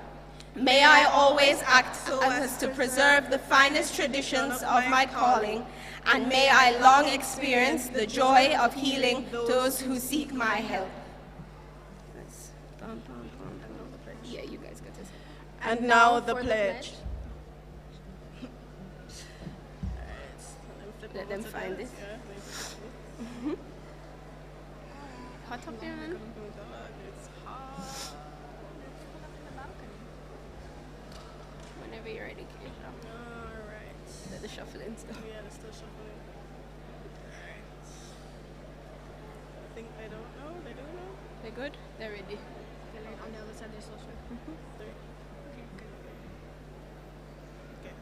May I always act so as to preserve the finest traditions of my calling, and may I long experience the joy of healing those who seek my help. Yeah, you guys got this. And now the pledge. Let them find it. Hot up there, man. for your education. Alright. The shuffling stuff. Yeah, they're still shuffling. Alright. I think they don't know. They do know. They're good? They're ready. On the other side, they're social. Three. Okay.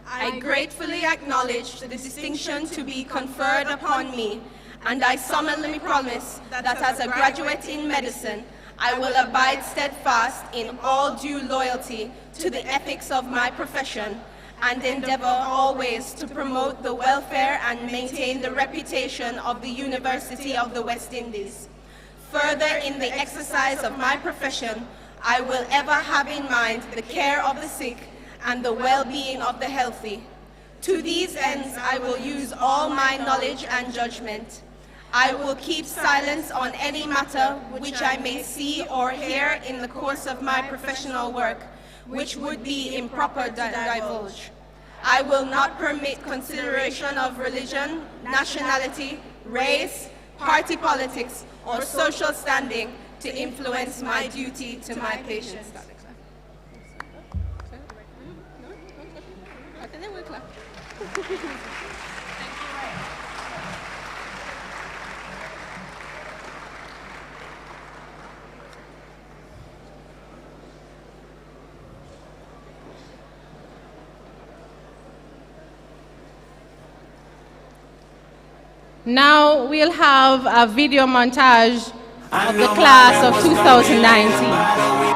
I gratefully acknowledge the distinction to be conferred upon me, and I solemnly promise that as a graduate in medicine, I will abide steadfast in all due loyalty to the ethics of my profession and endeavor always to promote the welfare and maintain the reputation of the University of the West Indies. Further, in the exercise of my profession, I will ever have in mind the care of the sick and the well-being of the healthy. To these ends, I will use all my knowledge and judgment. I will keep silence on any matter which I may see or hear in the course of my professional work, which would be improper to divulge. I will not permit consideration of religion, nationality, race, party politics, or social standing to influence my duty to my patients. Now we'll have a video montage of the class of 2019.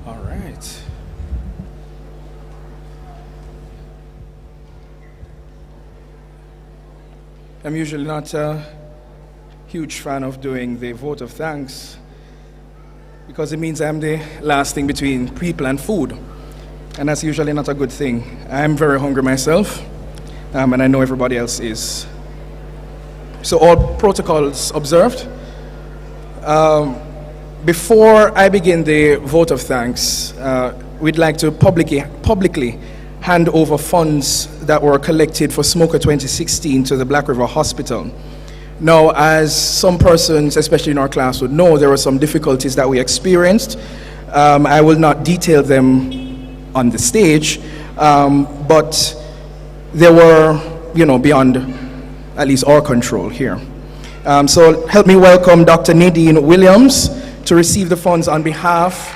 All right. I'm usually not a huge fan of doing the vote of thanks because it means I'm the last thing between people and food, and that's usually not a good thing. I'm very hungry myself, and I know everybody else is. So all protocols observed. Before I begin the vote of thanks, we'd like to publicly hand over funds that were collected for Smoker 2016 to the Black River Hospital. Now, as some persons, especially in our class, would know, there were some difficulties that we experienced. I will not detail them on the stage, but they were, beyond at least our control here. So help me welcome Dr. Nadine Williams to receive the funds on behalf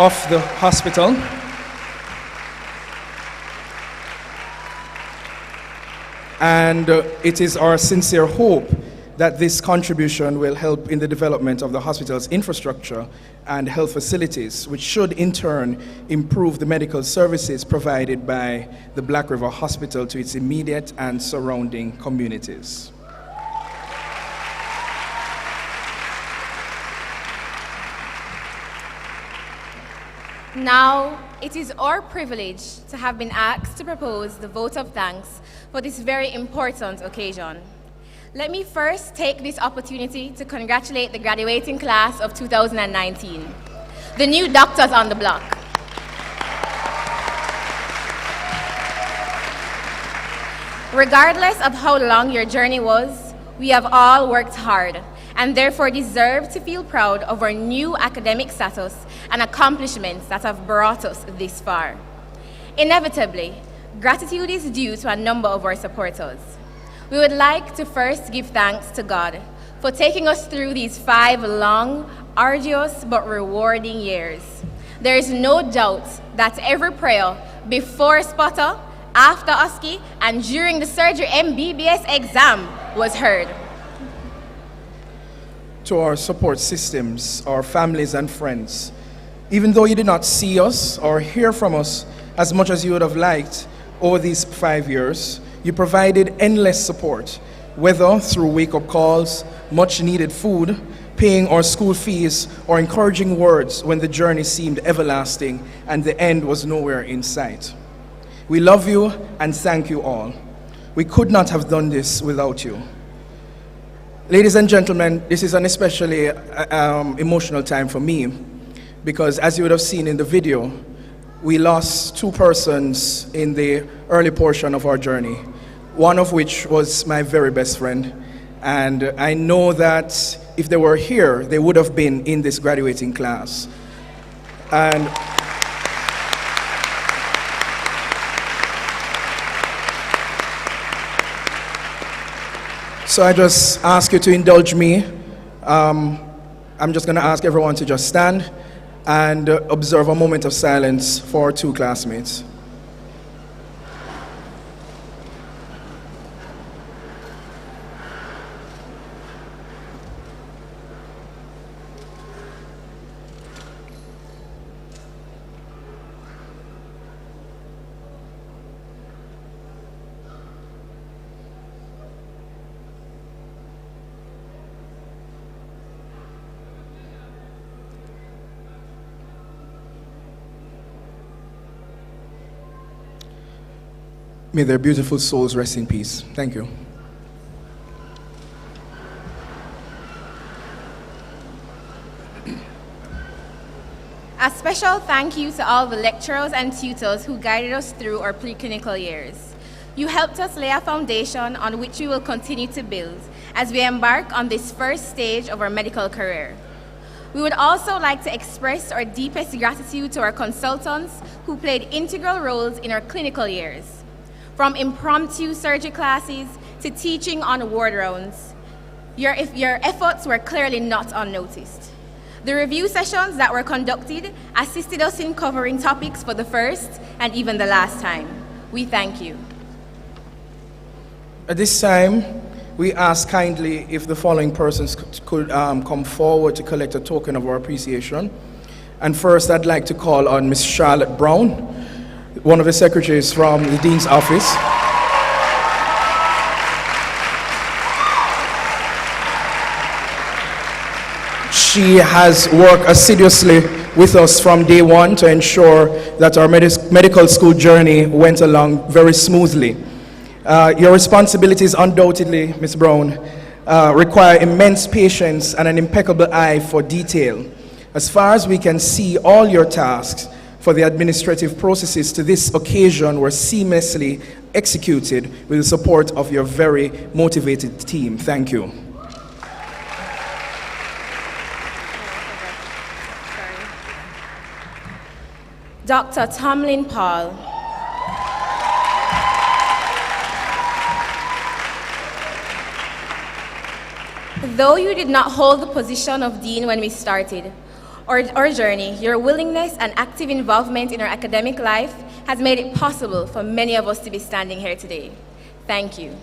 of the hospital. And it is our sincere hope that this contribution will help in the development of the hospital's infrastructure and health facilities, which should in turn improve the medical services provided by the Black River Hospital to its immediate and surrounding communities. Now, it is our privilege to have been asked to propose the vote of thanks for this very important occasion. Let me first take this opportunity to congratulate the graduating class of 2019, the new doctors on the block. Regardless of how long your journey was, we have all worked hard and therefore deserve to feel proud of our new academic status and accomplishments that have brought us this far. Inevitably, gratitude is due to a number of our supporters. We would like to first give thanks to God for taking us through these 5 long, arduous, but rewarding years. There is no doubt that every prayer before spotter, after OSCE, and during the surgery MBBS exam was heard. To our support systems, our families and friends, even though you did not see us or hear from us as much as you would have liked over these 5 years, you provided endless support, whether through wake-up calls, much-needed food, paying our school fees, or encouraging words when the journey seemed everlasting and the end was nowhere in sight. We love you and thank you all. We could not have done this without you. Ladies and gentlemen, this is an especially emotional time for me because, as you would have seen in the video, we lost 2 persons in the early portion of our journey, one of which was my very best friend. And I know that if they were here, they would have been in this graduating class. And so I just ask you to indulge me. I'm just going to ask everyone to just stand and observe a moment of silence for our 2 classmates. May their beautiful souls rest in peace. Thank you. A special thank you to all the lecturers and tutors who guided us through our preclinical years. You helped us lay a foundation on which we will continue to build as we embark on this first stage of our medical career. We would also like to express our deepest gratitude to our consultants who played integral roles in our clinical years. From impromptu surgery classes to teaching on ward rounds, your efforts were clearly not unnoticed. The review sessions that were conducted assisted us in covering topics for the first and even the last time. We thank you. At this time, we ask kindly if the following persons could come forward to collect a token of our appreciation. And first, I'd like to call on Ms. Charlotte Brown, one of the secretaries from the Dean's office. She has worked assiduously with us from day one to ensure that our medical school journey went along very smoothly. Your responsibilities undoubtedly, Ms. Brown, require immense patience and an impeccable eye for detail. As far as we can see, all your tasks for the administrative processes to this occasion were seamlessly executed with the support of your very motivated team. Thank you. Dr. Tomlin Paul. Though you did not hold the position of Dean when we started our journey, your willingness and active involvement in our academic life has made it possible for many of us to be standing here today. Thank you.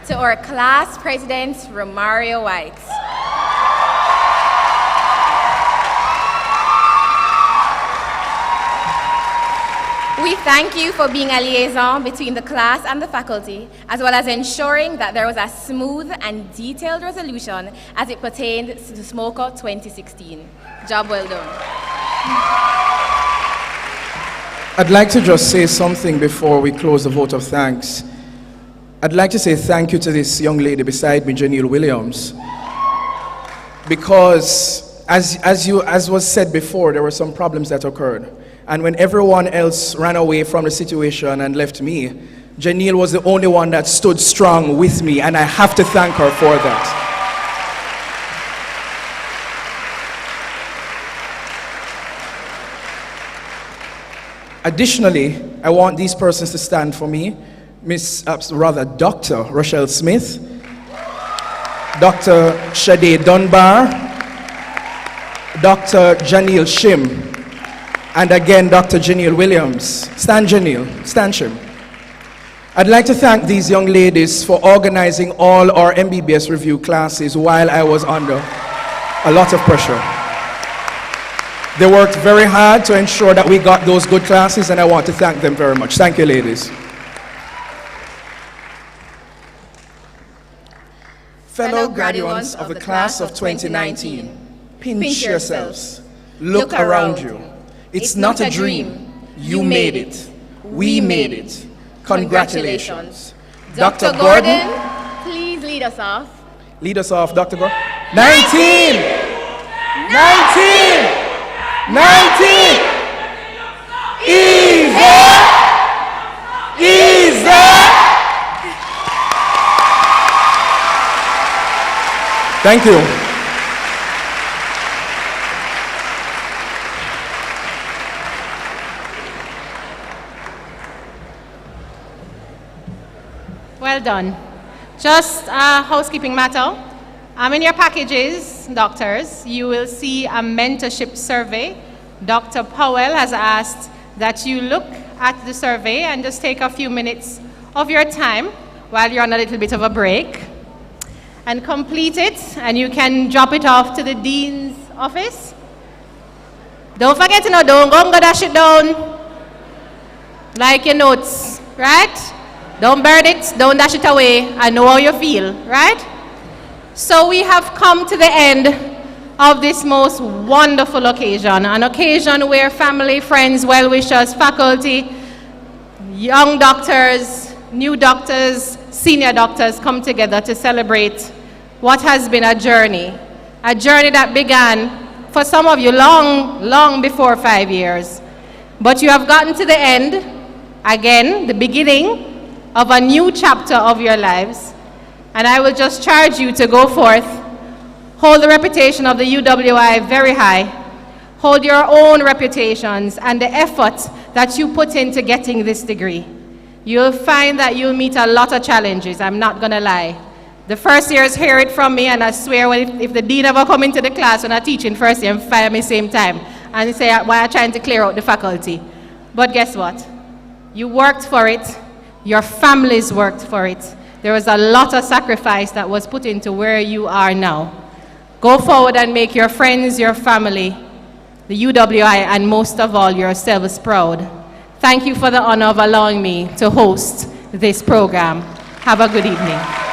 To our class president, Romario White. We thank you for being a liaison between the class and the faculty, as well as ensuring that there was a smooth and detailed resolution as it pertained to SMOCA 2016. Job well done. I'd like to just say something before we close the vote of thanks. I'd like to say thank you to this young lady beside me, Janelle Williams, because as was said before, there were some problems that occurred. And when everyone else ran away from the situation and left me, Janelle was the only one that stood strong with me, and I have to thank her for that. Additionally, I want these persons to stand for me. Dr. Rochelle Smith, Dr. Shade Dunbar, Dr. Janelle Shim, and again, Dr. Janelle Williams. Stand, Janelle. Stand, Shim. I'd like to thank these young ladies for organizing all our MBBS review classes while I was under a lot of pressure. They worked very hard to ensure that we got those good classes, and I want to thank them very much. Thank you, ladies. Fellow graduates of the class of 2019, pinch yourselves, look around you. It's not a dream. You made it. We made it. Congratulations. Dr. Gordon, please lead us off. Lead us off, Dr. Gordon. 19! 19! 19! Easy! Easy! Thank you. Well done. Just a housekeeping matter. In your packages, doctors, you will see a mentorship survey. Dr. Powell has asked that you look at the survey and just take a few minutes of your time while you're on a little bit of a break and complete it, and you can drop it off to the Dean's office. Don't forget to don't go dash it down like your notes, right? Don't burn it, don't dash it away. I know how you feel, right? So we have come to the end of this most wonderful occasion, an occasion where family, friends, well-wishers, faculty, young doctors, new doctors, senior doctors come together to celebrate what has been a journey that began for some of you long before 5 years. But you have gotten to the end, again, the beginning of a new chapter of your lives. And I will just charge you to go forth, hold the reputation of the UWI very high, hold your own reputations and the effort that you put into getting this degree. You'll find that you'll meet a lot of challenges, I'm not gonna lie. The first years hear it from me, and I swear if the dean ever come into the class when I teach in first year and fire me same time, and say why I'm trying to clear out the faculty. But guess what? You worked for it, your families worked for it. There was a lot of sacrifice that was put into where you are now. Go forward and make your friends, your family, the UWI, and most of all, yourselves proud. Thank you for the honor of allowing me to host this program. Have a good evening.